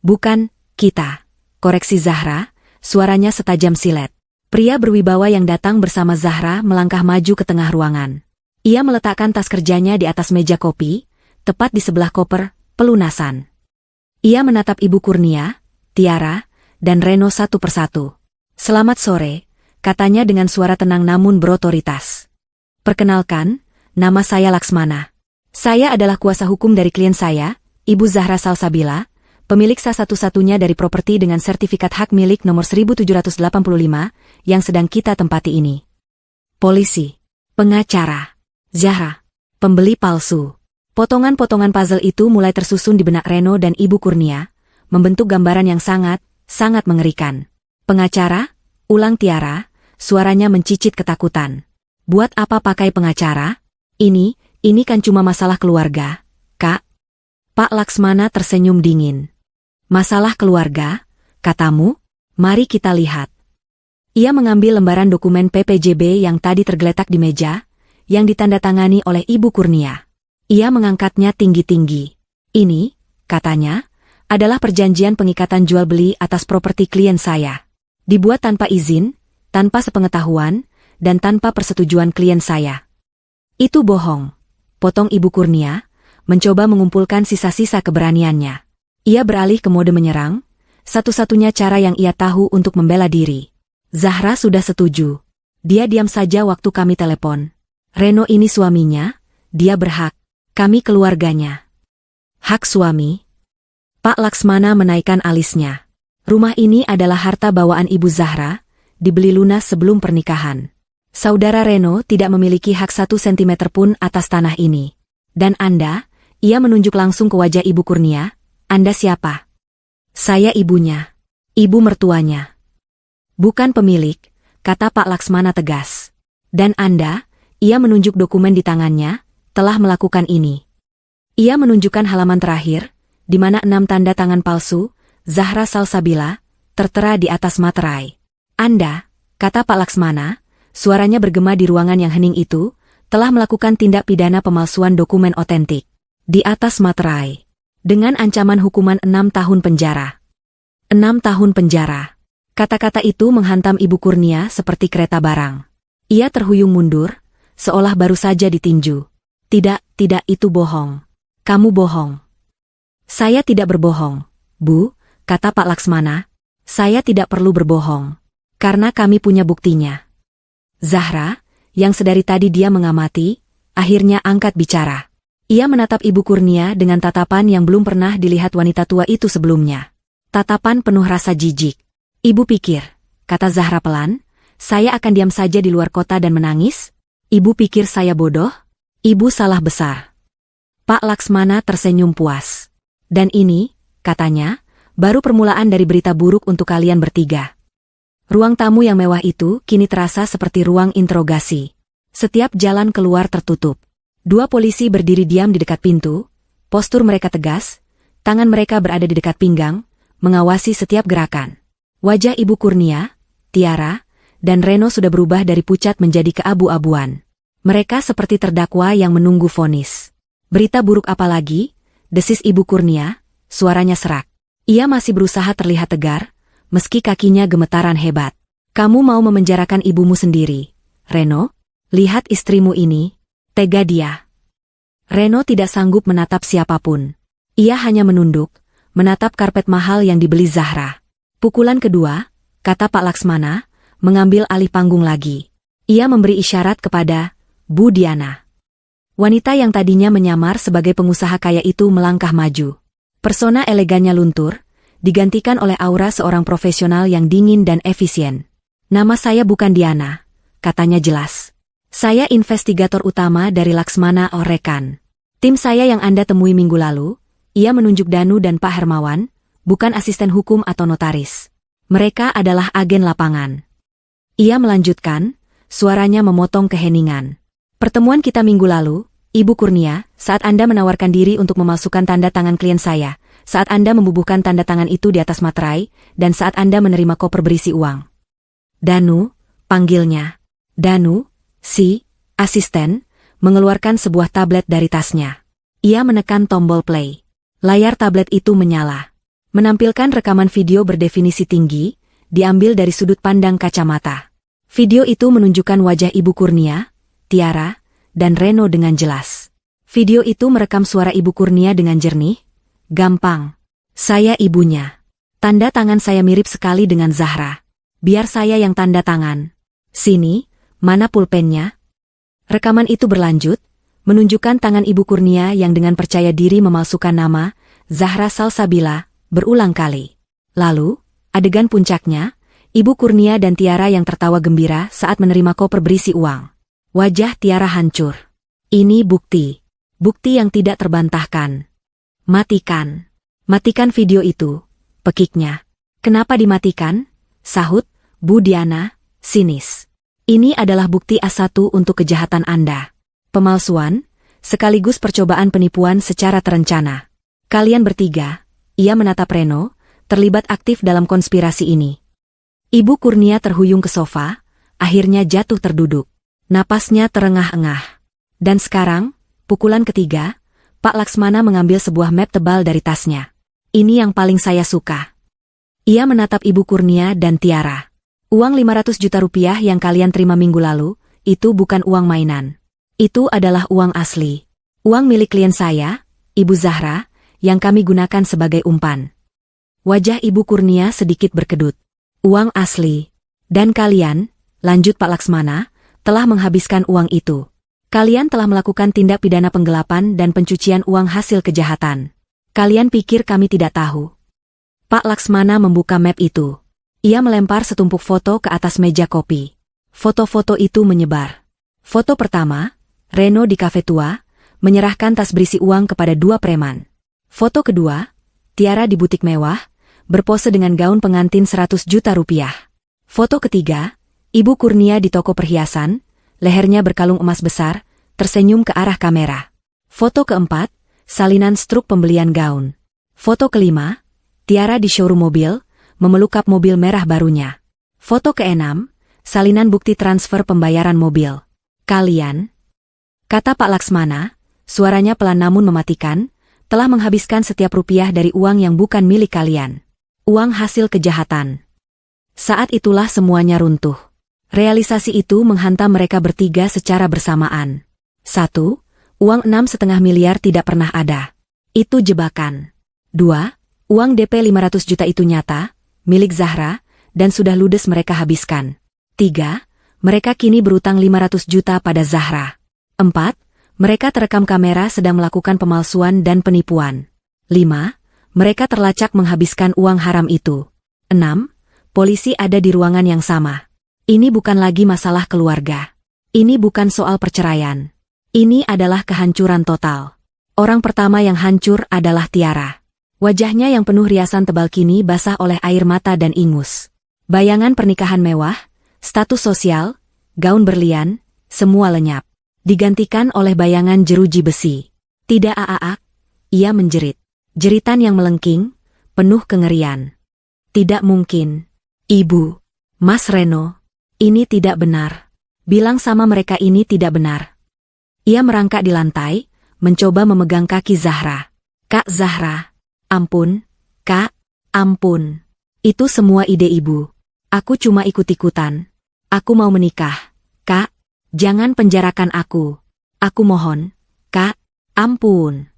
Bukan, kita. Koreksi Zahra, suaranya setajam silet. Pria berwibawa yang datang bersama Zahra melangkah maju ke tengah ruangan. Ia meletakkan tas kerjanya di atas meja kopi, tepat di sebelah koper pelunasan. Ia menatap Ibu Kurnia, Tiara, dan Reno satu persatu. Selamat sore, katanya dengan suara tenang namun berotoritas. Perkenalkan, nama saya Laksmana. Saya adalah kuasa hukum dari klien saya, Ibu Zahra Salsabila, pemilik sah satu-satunya dari properti dengan sertifikat hak milik nomor 1785 yang sedang kita tempati ini. Polisi, pengacara, Zahra, pembeli palsu. Potongan-potongan puzzle itu mulai tersusun di benak Reno dan Ibu Kurnia, membentuk gambaran yang sangat mengerikan. Pengacara, ulang Tiara, suaranya mencicit ketakutan. Buat apa pakai pengacara? Ini kan cuma masalah keluarga, Kak. Pak Laksmana tersenyum dingin. Masalah keluarga, katamu? Mari kita lihat. Ia mengambil lembaran dokumen PPJB yang tadi tergeletak di meja, yang ditandatangani oleh Ibu Kurnia. Ia mengangkatnya tinggi-tinggi. Ini, katanya, adalah perjanjian pengikatan jual-beli atas properti klien saya. Dibuat tanpa izin, tanpa sepengetahuan, dan tanpa persetujuan klien saya. Itu bohong, potong Ibu Kurnia, mencoba mengumpulkan sisa-sisa keberaniannya. Ia beralih ke mode menyerang, satu-satunya cara yang ia tahu untuk membela diri. Zahra sudah setuju. Dia diam saja waktu kami telepon. Reno ini suaminya, dia berhak. Kami keluarganya. Hak suami? Pak Laksmana menaikkan alisnya. Rumah ini adalah harta bawaan Ibu Zahra, dibeli lunas sebelum pernikahan. Saudara Reno tidak memiliki hak 1 sentimeter pun atas tanah ini. Dan Anda, ia menunjuk langsung ke wajah Ibu Kurnia, Anda siapa? Saya ibunya. Ibu mertuanya. Bukan pemilik, kata Pak Laksmana tegas. Dan Anda, ia menunjuk dokumen di tangannya, telah melakukan ini. Ia menunjukkan halaman terakhir, di mana 6 tanda tangan palsu, Zahra Salsabila, tertera di atas materai. Anda, kata Pak Laksmana, suaranya bergema di ruangan yang hening itu, telah melakukan tindak pidana pemalsuan dokumen otentik. Di atas materai. Dengan ancaman hukuman 6 tahun penjara. 6 tahun penjara. Kata-kata itu menghantam Ibu Kurnia seperti kereta barang. Ia terhuyung mundur, seolah baru saja ditinju. Tidak, itu bohong. Kamu bohong. Saya tidak berbohong, Bu, kata Pak Laksmana. Saya tidak perlu berbohong. Karena kami punya buktinya. Zahra, yang sedari tadi dia mengamati, akhirnya angkat bicara. Ia menatap Ibu Kurnia dengan tatapan yang belum pernah dilihat wanita tua itu sebelumnya. Tatapan penuh rasa jijik. Ibu pikir, kata Zahra pelan, saya akan diam saja di luar kota dan menangis? Ibu pikir saya bodoh? Ibu salah besar. Pak Laksmana tersenyum puas. Dan ini, katanya, baru permulaan dari berita buruk untuk kalian bertiga. Ruang tamu yang mewah itu kini terasa seperti ruang interogasi. Setiap jalan keluar tertutup. 2 polisi berdiri diam di dekat pintu, postur mereka tegas, tangan mereka berada di dekat pinggang, mengawasi setiap gerakan. Wajah Ibu Kurnia, Tiara, dan Reno sudah berubah dari pucat menjadi keabu-abuan. Mereka seperti terdakwa yang menunggu vonis. Berita buruk apa lagi? Desis Ibu Kurnia, suaranya serak. Ia masih berusaha terlihat tegar, meski kakinya gemetaran hebat. Kamu mau memenjarakan ibumu sendiri, Reno? Lihat istrimu ini. Tega dia. Reno tidak sanggup menatap siapapun. Ia hanya menunduk, menatap karpet mahal yang dibeli Zahra. Pukulan kedua, kata Pak Laksmana, mengambil alih panggung lagi. Ia memberi isyarat kepada Bu Diana. Wanita yang tadinya menyamar sebagai pengusaha kaya itu melangkah maju. Persona elegannya luntur, digantikan oleh aura seorang profesional yang dingin dan efisien. Nama saya bukan Diana, katanya jelas. Saya investigator utama dari Laksmana Orekan. Tim saya yang Anda temui minggu lalu, ia menunjuk Danu dan Pak Hermawan, bukan asisten hukum atau notaris. Mereka adalah agen lapangan. Ia melanjutkan, suaranya memotong keheningan. Pertemuan kita minggu lalu, Ibu Kurnia, saat Anda menawarkan diri untuk memalsukan tanda tangan klien saya, saat Anda membubuhkan tanda tangan itu di atas materai, dan saat Anda menerima koper berisi uang. Danu, panggilnya. Danu, si asisten, mengeluarkan sebuah tablet dari tasnya. Ia menekan tombol play. Layar tablet itu menyala. Menampilkan rekaman video berdefinisi tinggi, diambil dari sudut pandang kacamata. Video itu menunjukkan wajah Ibu Kurnia, Tiara, dan Reno dengan jelas. Video itu merekam suara Ibu Kurnia dengan jernih. Gampang. Saya ibunya. Tanda tangan saya mirip sekali dengan Zahra. Biar saya yang tanda tangan. Sini. Mana pulpennya? Rekaman itu berlanjut, menunjukkan tangan Ibu Kurnia yang dengan percaya diri memalsukan nama, Zahra Salsabila, berulang kali. Lalu, adegan puncaknya, Ibu Kurnia dan Tiara yang tertawa gembira saat menerima koper berisi uang. Wajah Tiara hancur. Ini bukti. Bukti yang tidak terbantahkan. Matikan. Matikan video itu, pekiknya. Kenapa dimatikan? Sahut Bu Diana, sinis. Ini adalah bukti A1 untuk kejahatan Anda. Pemalsuan, sekaligus percobaan penipuan secara terencana. Kalian bertiga, ia menatap Reno, terlibat aktif dalam konspirasi ini. Ibu Kurnia terhuyung ke sofa, akhirnya jatuh terduduk. Napasnya terengah-engah. Dan sekarang, pukulan ketiga, Pak Laksmana mengambil sebuah map tebal dari tasnya. Ini yang paling saya suka. Ia menatap Ibu Kurnia dan Tiara. Uang 500 juta rupiah yang kalian terima minggu lalu, itu bukan uang mainan. Itu adalah uang asli. Uang milik klien saya, Ibu Zahra, yang kami gunakan sebagai umpan. Wajah Ibu Kurnia sedikit berkedut. Uang asli. Dan kalian, lanjut Pak Laksmana, telah menghabiskan uang itu. Kalian telah melakukan tindak pidana penggelapan dan pencucian uang hasil kejahatan. Kalian pikir kami tidak tahu? Pak Laksmana membuka map itu. Ia melempar setumpuk foto ke atas meja kopi. Foto-foto itu menyebar. Foto pertama, Reno di kafe tua, menyerahkan tas berisi uang kepada dua preman. Foto kedua, Tiara di butik mewah, berpose dengan gaun pengantin 100 juta rupiah. Foto ketiga, Ibu Kurnia di toko perhiasan, lehernya berkalung emas besar, tersenyum ke arah kamera. Foto keempat, salinan struk pembelian gaun. Foto kelima, Tiara di showroom mobil, memeluk kap mobil merah barunya. Foto keenam, salinan bukti transfer pembayaran mobil. Kalian, kata Pak Laksmana, suaranya pelan namun mematikan, telah menghabiskan setiap rupiah dari uang yang bukan milik kalian. Uang hasil kejahatan. Saat itulah semuanya runtuh. Realisasi itu menghantam mereka bertiga secara bersamaan. 1. Uang 6,5 miliar tidak pernah ada. Itu jebakan. 2. Uang DP 500 juta itu nyata, milik Zahra, dan sudah ludes mereka habiskan. 3. Mereka kini berutang 500 juta pada Zahra. 4. Mereka terekam kamera sedang melakukan pemalsuan dan penipuan. 5. Mereka terlacak menghabiskan uang haram itu. 6. Polisi ada di ruangan yang sama. Ini bukan lagi masalah keluarga. Ini bukan soal perceraian. Ini adalah kehancuran total. Orang pertama yang hancur adalah Tiara. Wajahnya yang penuh riasan tebal kini basah oleh air mata dan ingus. Bayangan pernikahan mewah, status sosial, gaun berlian, semua lenyap. Digantikan oleh bayangan jeruji besi. Tidak aaak, ia menjerit. Jeritan yang melengking, penuh kengerian. Tidak mungkin. Ibu, Mas Reno, ini tidak benar. Bilang sama mereka ini tidak benar. Ia merangkak di lantai, mencoba memegang kaki Zahra. Kak Zahra, ampun, Kak, ampun. Itu semua ide ibu. Aku cuma ikut-ikutan. Aku mau menikah. Kak, jangan penjarakan aku. Aku mohon, Kak, ampun.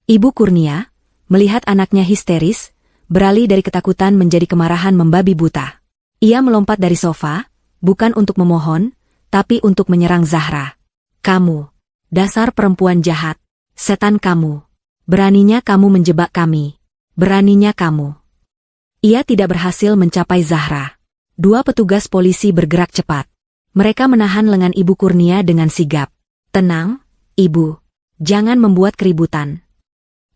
Ibu Kurnia, melihat anaknya histeris, beralih dari ketakutan menjadi kemarahan membabi buta. Ia melompat dari sofa, bukan untuk memohon, tapi untuk menyerang Zahra. Kamu, dasar perempuan jahat, setan kamu. Beraninya kamu menjebak kami. Beraninya kamu. Ia tidak berhasil mencapai Zahra. Dua petugas polisi bergerak cepat. Mereka menahan lengan Ibu Kurnia dengan sigap. Tenang, Ibu. Jangan membuat keributan.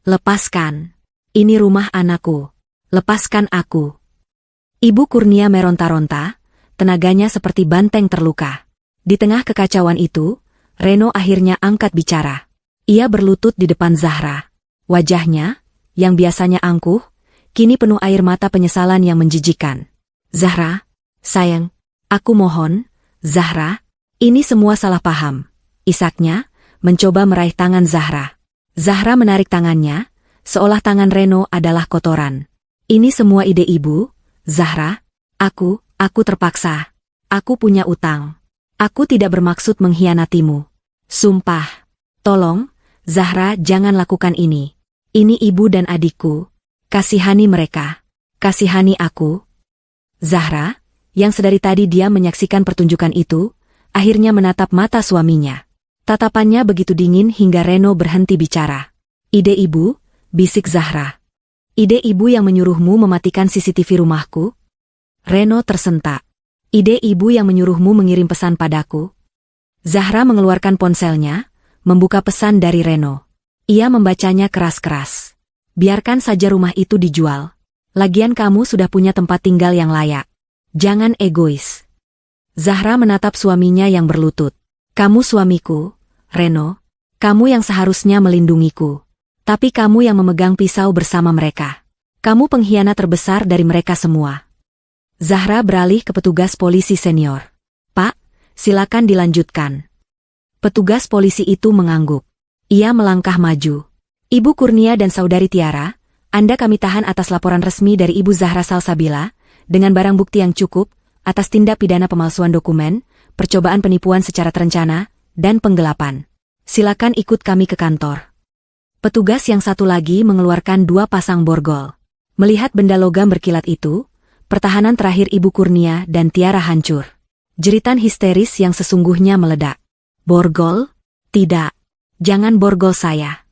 Lepaskan. Ini rumah anakku. Lepaskan aku. Ibu Kurnia meronta-ronta, tenaganya seperti banteng terluka. Di tengah kekacauan itu, Reno akhirnya angkat bicara. Ia berlutut di depan Zahra. Wajahnya, yang biasanya angkuh, kini penuh air mata penyesalan yang menjijikan. Zahra, sayang, aku mohon, Zahra, ini semua salah paham. Isaknya, mencoba meraih tangan Zahra. Zahra menarik tangannya, seolah tangan Reno adalah kotoran. Ini semua ide ibu, Zahra. Aku terpaksa. Aku punya utang. Aku tidak bermaksud mengkhianatimu. Sumpah. Tolong, Zahra jangan lakukan ini. Ini ibu dan adikku. Kasihani mereka. Kasihani aku. Zahra, yang sedari tadi dia menyaksikan pertunjukan itu, akhirnya menatap mata suaminya. Tatapannya begitu dingin hingga Reno berhenti bicara. Ide ibu, bisik Zahra. Ide ibu yang menyuruhmu mematikan CCTV rumahku? Reno tersentak. Ide ibu yang menyuruhmu mengirim pesan padaku? Zahra mengeluarkan ponselnya, membuka pesan dari Reno. Ia membacanya keras-keras. Biarkan saja rumah itu dijual. Lagian kamu sudah punya tempat tinggal yang layak. Jangan egois. Zahra menatap suaminya yang berlutut. Kamu suamiku, Reno. Kamu yang seharusnya melindungiku. Tapi kamu yang memegang pisau bersama mereka. Kamu pengkhianat terbesar dari mereka semua. Zahra beralih ke petugas polisi senior. Pak, silakan dilanjutkan. Petugas polisi itu mengangguk. Ia melangkah maju. Ibu Kurnia dan Saudari Tiara, Anda kami tahan atas laporan resmi dari Ibu Zahra Salsabila, dengan barang bukti yang cukup, atas tindak pidana pemalsuan dokumen, percobaan penipuan secara terencana, dan penggelapan. Silakan ikut kami ke kantor. Petugas yang satu lagi mengeluarkan 2 pasang borgol. Melihat benda logam berkilat itu, pertahanan terakhir Ibu Kurnia dan Tiara hancur. Jeritan histeris yang sesungguhnya meledak. Borgol? Tidak. Jangan borgol saya.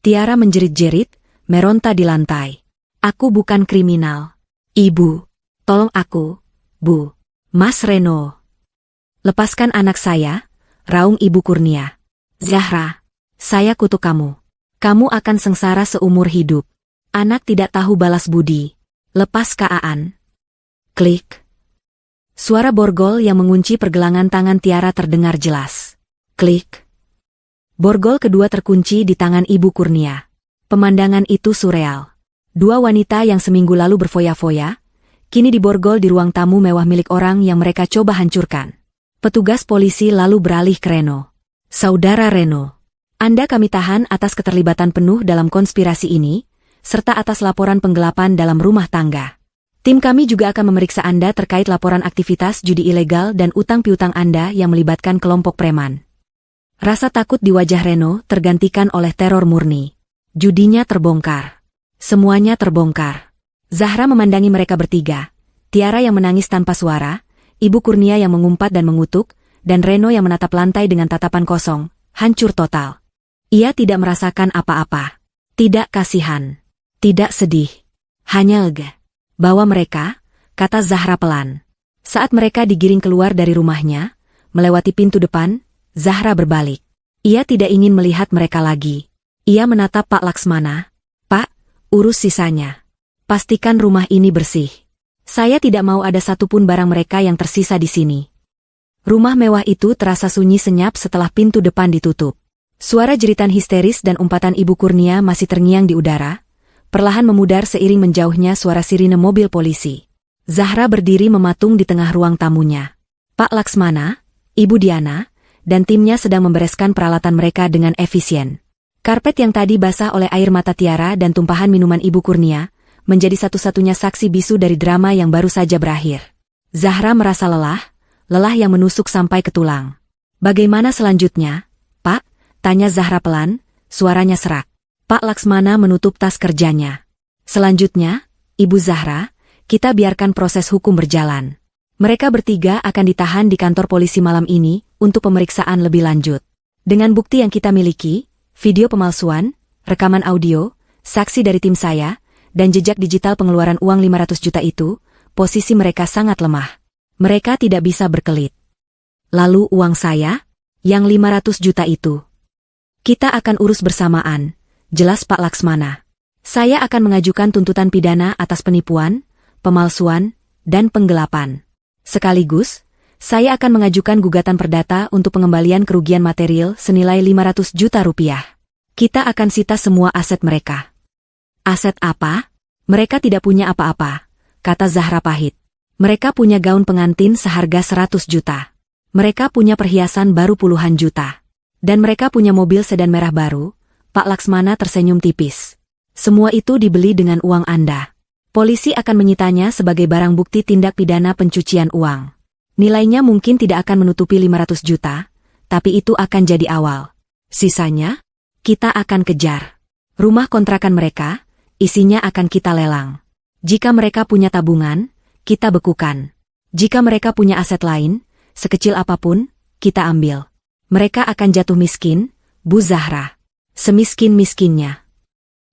Tiara menjerit-jerit, meronta di lantai. Aku bukan kriminal. Ibu, tolong aku, Bu. Mas Reno. Lepaskan anak saya, raung Ibu Kurnia. Zahra, saya kutuk kamu. Kamu akan sengsara seumur hidup. Anak tidak tahu balas budi. Lepas Aan. Klik. Suara borgol yang mengunci pergelangan tangan Tiara terdengar jelas. Klik. Borgol kedua terkunci di tangan Ibu Kurnia. Pemandangan itu surreal. 2 wanita yang seminggu lalu berfoya-foya, kini diborgol di ruang tamu mewah milik orang yang mereka coba hancurkan. Petugas polisi lalu beralih ke Reno. Saudara Reno, Anda kami tahan atas keterlibatan penuh dalam konspirasi ini, serta atas laporan penggelapan dalam rumah tangga. Tim kami juga akan memeriksa Anda terkait laporan aktivitas judi ilegal dan utang piutang Anda yang melibatkan kelompok preman. Rasa takut di wajah Reno tergantikan oleh teror murni. Judinya terbongkar. Semuanya terbongkar. Zahra memandangi mereka bertiga. Tiara yang menangis tanpa suara, Ibu Kurnia yang mengumpat dan mengutuk, dan Reno yang menatap lantai dengan tatapan kosong, hancur total. Ia tidak merasakan apa-apa. Tidak kasihan. Tidak sedih. Hanya lega. Bawa mereka, kata Zahra pelan. Saat mereka digiring keluar dari rumahnya, melewati pintu depan, Zahra berbalik. Ia tidak ingin melihat mereka lagi. Ia menatap Pak Laksmana. Pak, urus sisanya. Pastikan rumah ini bersih. Saya tidak mau ada satupun barang mereka yang tersisa di sini. Rumah mewah itu terasa sunyi senyap setelah pintu depan ditutup. Suara jeritan histeris dan umpatan Ibu Kurnia masih terngiang di udara, perlahan memudar seiring menjauhnya suara sirine mobil polisi. Zahra berdiri mematung di tengah ruang tamunya. Pak Laksmana, Ibu Diana, dan timnya sedang membereskan peralatan mereka dengan efisien. Karpet yang tadi basah oleh air mata Tiara dan tumpahan minuman Ibu Kurnia, menjadi satu-satunya saksi bisu dari drama yang baru saja berakhir. Zahra merasa lelah yang menusuk sampai ke tulang. Bagaimana selanjutnya, Pak? Tanya Zahra pelan, suaranya serak. Pak Laksmana menutup tas kerjanya. Selanjutnya, Ibu Zahra, kita biarkan proses hukum berjalan. Mereka bertiga akan ditahan di kantor polisi malam ini untuk pemeriksaan lebih lanjut. Dengan bukti yang kita miliki, video pemalsuan, rekaman audio, saksi dari tim saya, dan jejak digital pengeluaran uang 500 juta itu, posisi mereka sangat lemah. Mereka tidak bisa berkelit. Lalu uang saya? Yang 500 juta itu. Kita akan urus bersamaan, jelas Pak Laksmana. Saya akan mengajukan tuntutan pidana atas penipuan, pemalsuan, dan penggelapan. Sekaligus, saya akan mengajukan gugatan perdata untuk pengembalian kerugian material senilai 500 juta rupiah. Kita akan sita semua aset mereka. Aset apa? Mereka tidak punya apa-apa, kata Zahra pahit. Mereka punya gaun pengantin seharga 100 juta. Mereka punya perhiasan baru puluhan juta. Dan mereka punya mobil sedan merah baru. Pak Laksmana tersenyum tipis. Semua itu dibeli dengan uang Anda. Polisi akan menyitanya sebagai barang bukti tindak pidana pencucian uang. Nilainya mungkin tidak akan menutupi 500 juta, tapi itu akan jadi awal. Sisanya, kita akan kejar. Rumah kontrakan mereka, isinya akan kita lelang. Jika mereka punya tabungan, kita bekukan. Jika mereka punya aset lain, sekecil apapun, kita ambil. Mereka akan jatuh miskin, Bu Zahra. Semiskin-miskinnya.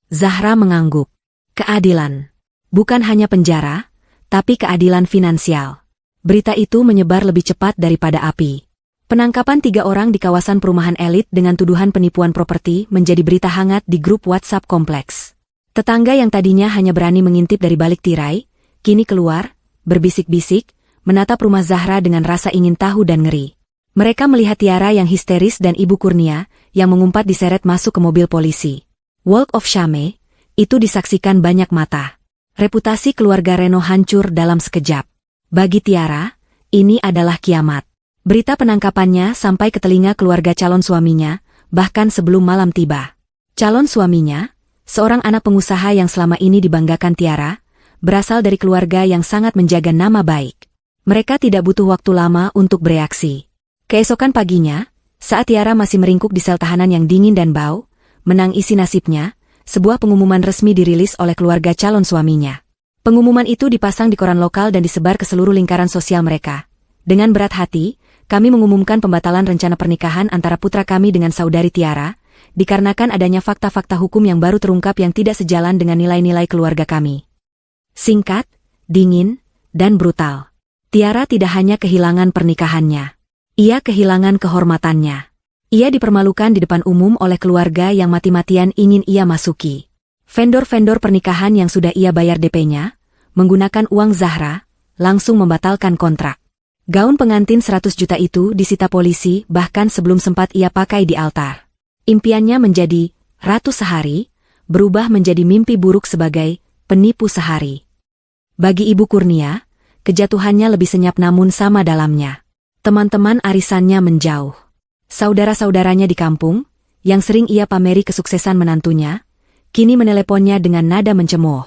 Zahra mengangguk. Keadilan. Bukan hanya penjara, tapi keadilan finansial. Berita itu menyebar lebih cepat daripada api. Penangkapan 3 orang di kawasan perumahan elit dengan tuduhan penipuan properti menjadi berita hangat di grup WhatsApp kompleks. Tetangga yang tadinya hanya berani mengintip dari balik tirai, kini keluar, berbisik-bisik, menatap rumah Zahra dengan rasa ingin tahu dan ngeri. Mereka melihat Tiara yang histeris dan Ibu Kurnia, yang mengumpat diseret masuk ke mobil polisi. Walk of Shame, itu disaksikan banyak mata. Reputasi keluarga Reno hancur dalam sekejap. Bagi Tiara, ini adalah kiamat. Berita penangkapannya sampai ke telinga keluarga calon suaminya, bahkan sebelum malam tiba. Calon suaminya, seorang anak pengusaha yang selama ini dibanggakan Tiara, berasal dari keluarga yang sangat menjaga nama baik. Mereka tidak butuh waktu lama untuk bereaksi. Keesokan paginya, saat Tiara masih meringkuk di sel tahanan yang dingin dan bau, menang isi nasibnya, sebuah pengumuman resmi dirilis oleh keluarga calon suaminya. Pengumuman itu dipasang di koran lokal dan disebar ke seluruh lingkaran sosial mereka. Dengan berat hati, kami mengumumkan pembatalan rencana pernikahan antara putra kami dengan saudari Tiara, dikarenakan adanya fakta-fakta hukum yang baru terungkap yang tidak sejalan dengan nilai-nilai keluarga kami. Singkat, dingin, dan brutal. Tiara tidak hanya kehilangan pernikahannya. Ia kehilangan kehormatannya. Ia dipermalukan di depan umum oleh keluarga yang mati-matian ingin ia masuki. Vendor-vendor pernikahan yang sudah ia bayar DP-nya, menggunakan uang Zahra, langsung membatalkan kontrak. Gaun pengantin 100 juta itu disita polisi bahkan sebelum sempat ia pakai di altar. Impiannya menjadi ratu sehari, berubah menjadi mimpi buruk sebagai penipu sehari. Bagi Ibu Kurnia, kejatuhannya lebih senyap namun sama dalamnya. Teman-teman arisannya menjauh. Saudara-saudaranya di kampung, yang sering ia pameri kesuksesan menantunya, kini meneleponnya dengan nada mencemooh.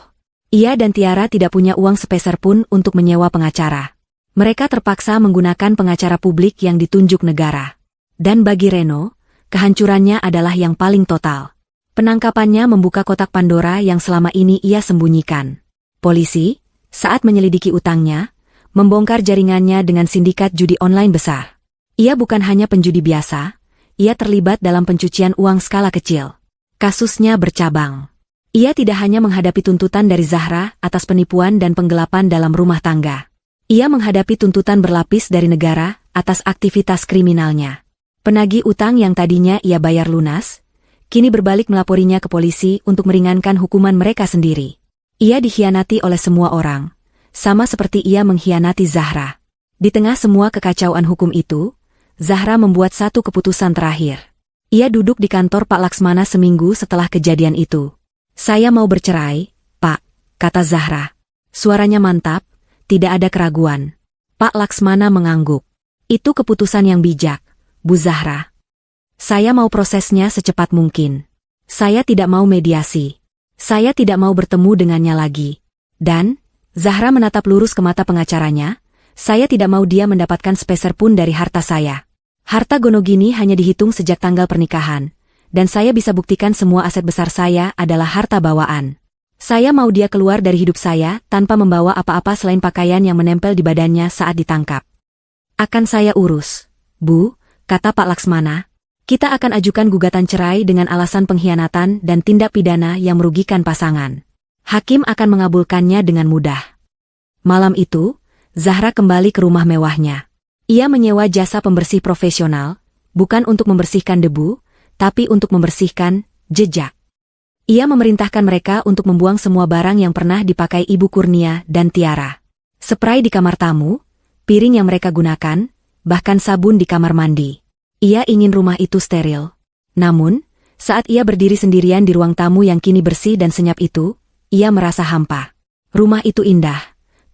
Ia dan Tiara tidak punya uang sepeser pun untuk menyewa pengacara. Mereka terpaksa menggunakan pengacara publik yang ditunjuk negara. Dan bagi Reno, kehancurannya adalah yang paling total. Penangkapannya membuka kotak Pandora yang selama ini ia sembunyikan. Polisi, saat menyelidiki utangnya, membongkar jaringannya dengan sindikat judi online besar. Ia bukan hanya penjudi biasa, ia terlibat dalam pencucian uang skala kecil. Kasusnya bercabang. Ia tidak hanya menghadapi tuntutan dari Zahra atas penipuan dan penggelapan dalam rumah tangga. Ia menghadapi tuntutan berlapis dari negara atas aktivitas kriminalnya. Penagih utang yang tadinya ia bayar lunas, kini berbalik melaporinya ke polisi untuk meringankan hukuman mereka sendiri. Ia dikhianati oleh semua orang, sama seperti ia mengkhianati Zahra. Di tengah semua kekacauan hukum itu, Zahra membuat satu keputusan terakhir. Ia duduk di kantor Pak Laksmana seminggu setelah kejadian itu. "Saya mau bercerai, Pak," kata Zahra. Suaranya mantap, tidak ada keraguan. Pak Laksmana mengangguk. "Itu keputusan yang bijak, Bu Zahra. Saya mau prosesnya secepat mungkin. Saya tidak mau mediasi. Saya tidak mau bertemu dengannya lagi. Dan," Zahra menatap lurus ke mata pengacaranya, "saya tidak mau dia mendapatkan sepeser pun dari harta saya. Harta Gonogini hanya dihitung sejak tanggal pernikahan, dan saya bisa buktikan semua aset besar saya adalah harta bawaan. Saya mau dia keluar dari hidup saya tanpa membawa apa-apa selain pakaian yang menempel di badannya saat ditangkap." "Akan saya urus, Bu," kata Pak Laksmana. "Kita akan ajukan gugatan cerai dengan alasan pengkhianatan dan tindak pidana yang merugikan pasangan. Hakim akan mengabulkannya dengan mudah." Malam itu, Zahra kembali ke rumah mewahnya. Ia menyewa jasa pembersih profesional, bukan untuk membersihkan debu, tapi untuk membersihkan jejak. Ia memerintahkan mereka untuk membuang semua barang yang pernah dipakai Ibu Kurnia dan Tiara. Spray di kamar tamu, piring yang mereka gunakan, bahkan sabun di kamar mandi. Ia ingin rumah itu steril. Namun, saat ia berdiri sendirian di ruang tamu yang kini bersih dan senyap itu, ia merasa hampa. Rumah itu indah,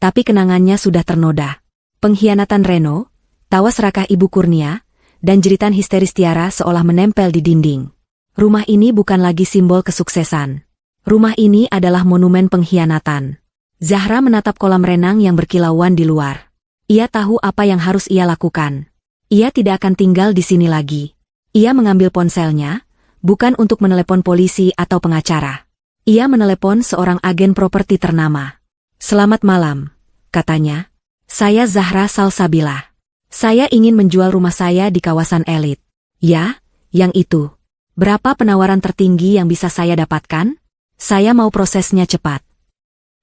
tapi kenangannya sudah ternoda. Pengkhianatan Reno, tawa serakah Ibu Kurnia, dan jeritan histeris Tiara seolah menempel di dinding. Rumah ini bukan lagi simbol kesuksesan. Rumah ini adalah monumen pengkhianatan. Zahra menatap kolam renang yang berkilauan di luar. Ia tahu apa yang harus ia lakukan. Ia tidak akan tinggal di sini lagi. Ia mengambil ponselnya, bukan untuk menelepon polisi atau pengacara. Ia menelepon seorang agen properti ternama. "Selamat malam," katanya. "Saya Zahra Salsabila. Saya ingin menjual rumah saya di kawasan elit." "Ya, yang itu. Berapa penawaran tertinggi yang bisa saya dapatkan? Saya mau prosesnya cepat."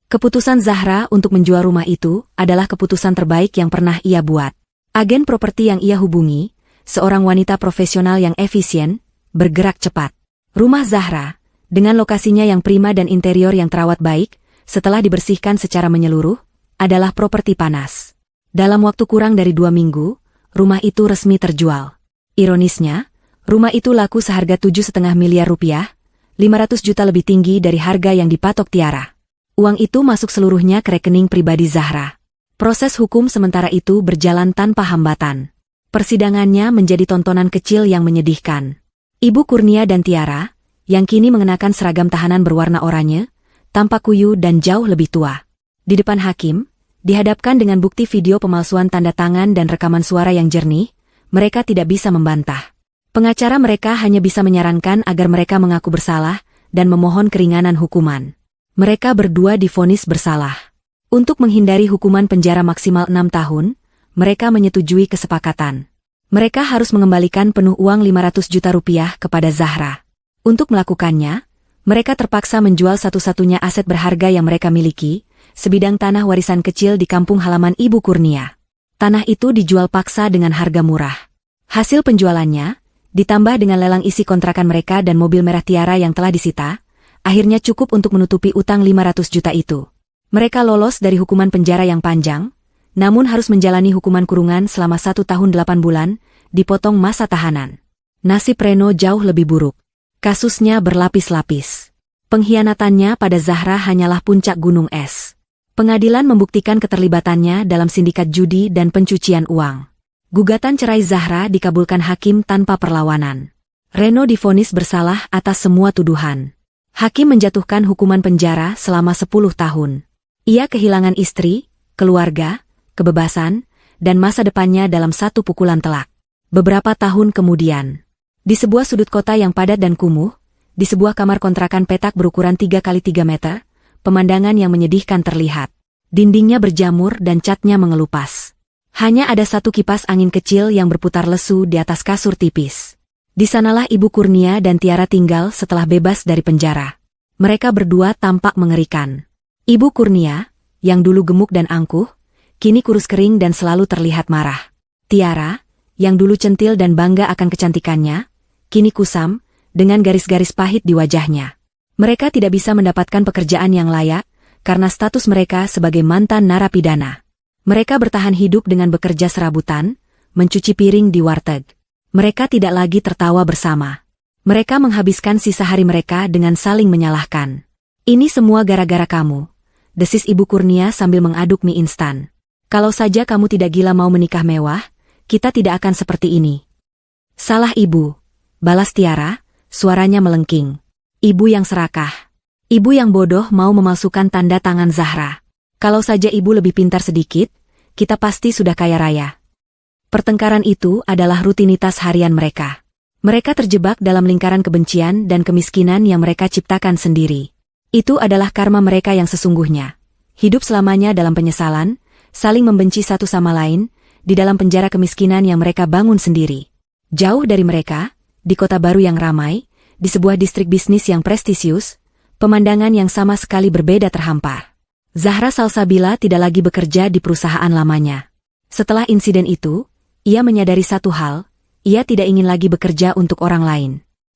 Keputusan Zahra untuk menjual rumah itu adalah keputusan terbaik yang pernah ia buat. Agen properti yang ia hubungi, seorang wanita profesional yang efisien, bergerak cepat. Rumah Zahra, dengan lokasinya yang prima dan interior yang terawat baik, setelah dibersihkan secara menyeluruh, adalah properti panas. Dalam waktu kurang dari 2 minggu, rumah itu resmi terjual. Ironisnya, rumah itu laku seharga 7,5 miliar rupiah, 500 juta lebih tinggi dari harga yang dipatok Tiara. Uang itu masuk seluruhnya ke rekening pribadi Zahra. Proses hukum sementara itu berjalan tanpa hambatan. Persidangannya menjadi tontonan kecil yang menyedihkan. Ibu Kurnia dan Tiara, yang kini mengenakan seragam tahanan berwarna oranye, tampak kuyu dan jauh lebih tua. Di depan hakim, dihadapkan dengan bukti video pemalsuan tanda tangan dan rekaman suara yang jernih, mereka tidak bisa membantah. Pengacara mereka hanya bisa menyarankan agar mereka mengaku bersalah dan memohon keringanan hukuman. Mereka berdua divonis bersalah. Untuk menghindari hukuman penjara maksimal 6 tahun, mereka menyetujui kesepakatan. Mereka harus mengembalikan penuh uang 500 juta rupiah kepada Zahra. Untuk melakukannya, mereka terpaksa menjual satu-satunya aset berharga yang mereka miliki, sebidang tanah warisan kecil di kampung halaman Ibu Kurnia. Tanah itu dijual paksa dengan harga murah. Hasil penjualannya, ditambah dengan lelang isi kontrakan mereka dan mobil merah Tiara yang telah disita, akhirnya cukup untuk menutupi utang 500 juta itu. Mereka lolos dari hukuman penjara yang panjang, namun harus menjalani hukuman kurungan selama 1 tahun 8 bulan, dipotong masa tahanan. Nasib Reno jauh lebih buruk. Kasusnya berlapis-lapis. Pengkhianatannya pada Zahra hanyalah puncak gunung es. Pengadilan membuktikan keterlibatannya dalam sindikat judi dan pencucian uang. Gugatan cerai Zahra dikabulkan hakim tanpa perlawanan. Reno divonis bersalah atas semua tuduhan. Hakim menjatuhkan hukuman penjara selama 10 tahun. Ia kehilangan istri, keluarga, kebebasan, dan masa depannya dalam satu pukulan telak. Beberapa tahun kemudian, di sebuah sudut kota yang padat dan kumuh, di sebuah kamar kontrakan petak berukuran 3 kali 3 meter, pemandangan yang menyedihkan terlihat. Dindingnya berjamur dan catnya mengelupas. Hanya ada satu kipas angin kecil yang berputar lesu di atas kasur tipis. Di sanalah Ibu Kurnia dan Tiara tinggal setelah bebas dari penjara. Mereka berdua tampak mengerikan. Ibu Kurnia, yang dulu gemuk dan angkuh, kini kurus kering dan selalu terlihat marah. Tiara, yang dulu centil dan bangga akan kecantikannya, kini kusam, dengan garis-garis pahit di wajahnya. Mereka tidak bisa mendapatkan pekerjaan yang layak, karena status mereka sebagai mantan narapidana. Mereka bertahan hidup dengan bekerja serabutan, mencuci piring di warteg. Mereka tidak lagi tertawa bersama. Mereka menghabiskan sisa hari mereka dengan saling menyalahkan. Ini semua gara-gara kamu, desis Ibu Kurnia sambil mengaduk mie instan. Kalau saja kamu tidak gila mau menikah mewah, kita tidak akan seperti ini. Salah Ibu, balas Tiara, suaranya melengking. Ibu yang serakah. Ibu yang bodoh mau memalsukan tanda tangan Zahra. Kalau saja Ibu lebih pintar sedikit, kita pasti sudah kaya raya. Pertengkaran itu adalah rutinitas harian mereka. Mereka terjebak dalam lingkaran kebencian dan kemiskinan yang mereka ciptakan sendiri. Itu adalah karma mereka yang sesungguhnya. Hidup selamanya dalam penyesalan, saling membenci satu sama lain, di dalam penjara kemiskinan yang mereka bangun sendiri. Jauh dari mereka, di kota baru yang ramai, di sebuah distrik bisnis yang prestisius, pemandangan yang sama sekali berbeda terhampar. Zahra Salsabila tidak lagi bekerja di perusahaan lamanya. Setelah insiden itu, ia menyadari satu hal, ia tidak ingin lagi bekerja untuk orang lain.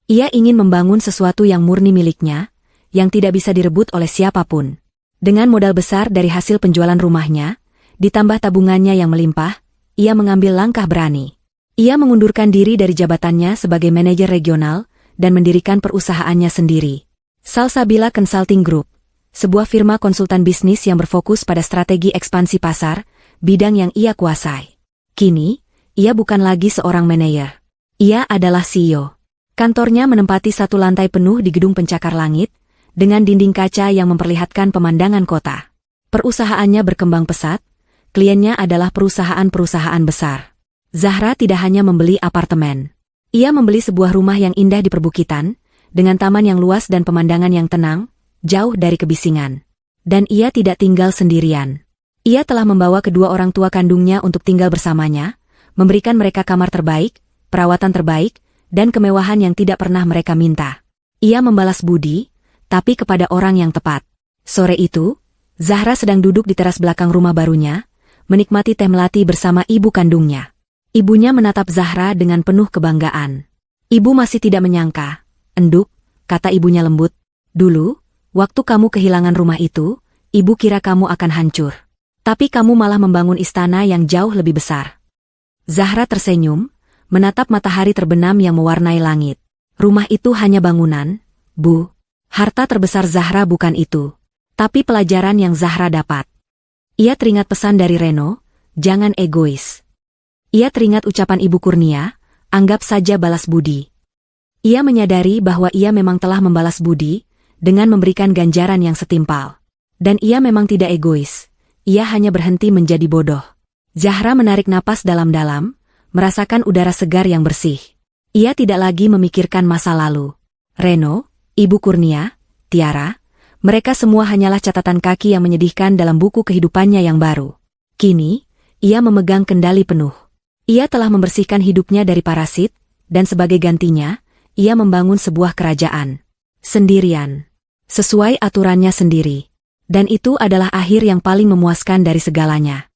Ia ingin membangun sesuatu yang murni miliknya, yang tidak bisa direbut oleh siapapun. Dengan modal besar dari hasil penjualan rumahnya, ditambah tabungannya yang melimpah, ia mengambil langkah berani. Ia mengundurkan diri dari jabatannya sebagai manajer regional dan mendirikan perusahaannya sendiri. Salsabila Consulting Group, sebuah firma konsultan bisnis yang berfokus pada strategi ekspansi pasar, bidang yang ia kuasai. Kini, ia bukan lagi seorang manajer. Ia adalah CEO. Kantornya menempati satu lantai penuh di gedung pencakar langit, dengan dinding kaca yang memperlihatkan pemandangan kota. Perusahaannya berkembang pesat, kliennya adalah perusahaan-perusahaan besar. Zahra tidak hanya membeli apartemen. Ia membeli sebuah rumah yang indah di perbukitan, dengan taman yang luas dan pemandangan yang tenang, jauh dari kebisingan. Dan ia tidak tinggal sendirian. Ia telah membawa kedua orang tua kandungnya untuk tinggal bersamanya, memberikan mereka kamar terbaik, perawatan terbaik, dan kemewahan yang tidak pernah mereka minta. Ia membalas budi, tapi kepada orang yang tepat. Sore itu, Zahra sedang duduk di teras belakang rumah barunya, menikmati teh melati bersama ibu kandungnya. Ibunya menatap Zahra dengan penuh kebanggaan. Ibu masih tidak menyangka, "Enduk," kata ibunya lembut. "Dulu, waktu kamu kehilangan rumah itu, ibu kira kamu akan hancur. Tapi kamu malah membangun istana yang jauh lebih besar." Zahra tersenyum, menatap matahari terbenam yang mewarnai langit. "Rumah itu hanya bangunan, Bu. Harta terbesar Zahra bukan itu. Tapi pelajaran yang Zahra dapat. Ia teringat pesan dari Reno, jangan egois. Ia teringat ucapan Ibu Kurnia, anggap saja balas budi. Ia menyadari bahwa ia memang telah membalas budi, dengan memberikan ganjaran yang setimpal. Dan ia memang tidak egois, ia hanya berhenti menjadi bodoh. Zahra menarik napas dalam-dalam, merasakan udara segar yang bersih. Ia tidak lagi memikirkan masa lalu. Reno, Ibu Kurnia, Tiara, mereka semua hanyalah catatan kaki yang menyedihkan dalam buku kehidupannya yang baru. Kini, ia memegang kendali penuh. Ia telah membersihkan hidupnya dari parasit, dan sebagai gantinya, ia membangun sebuah kerajaan. Sendirian. Sesuai aturannya sendiri. Dan itu adalah akhir yang paling memuaskan dari segalanya.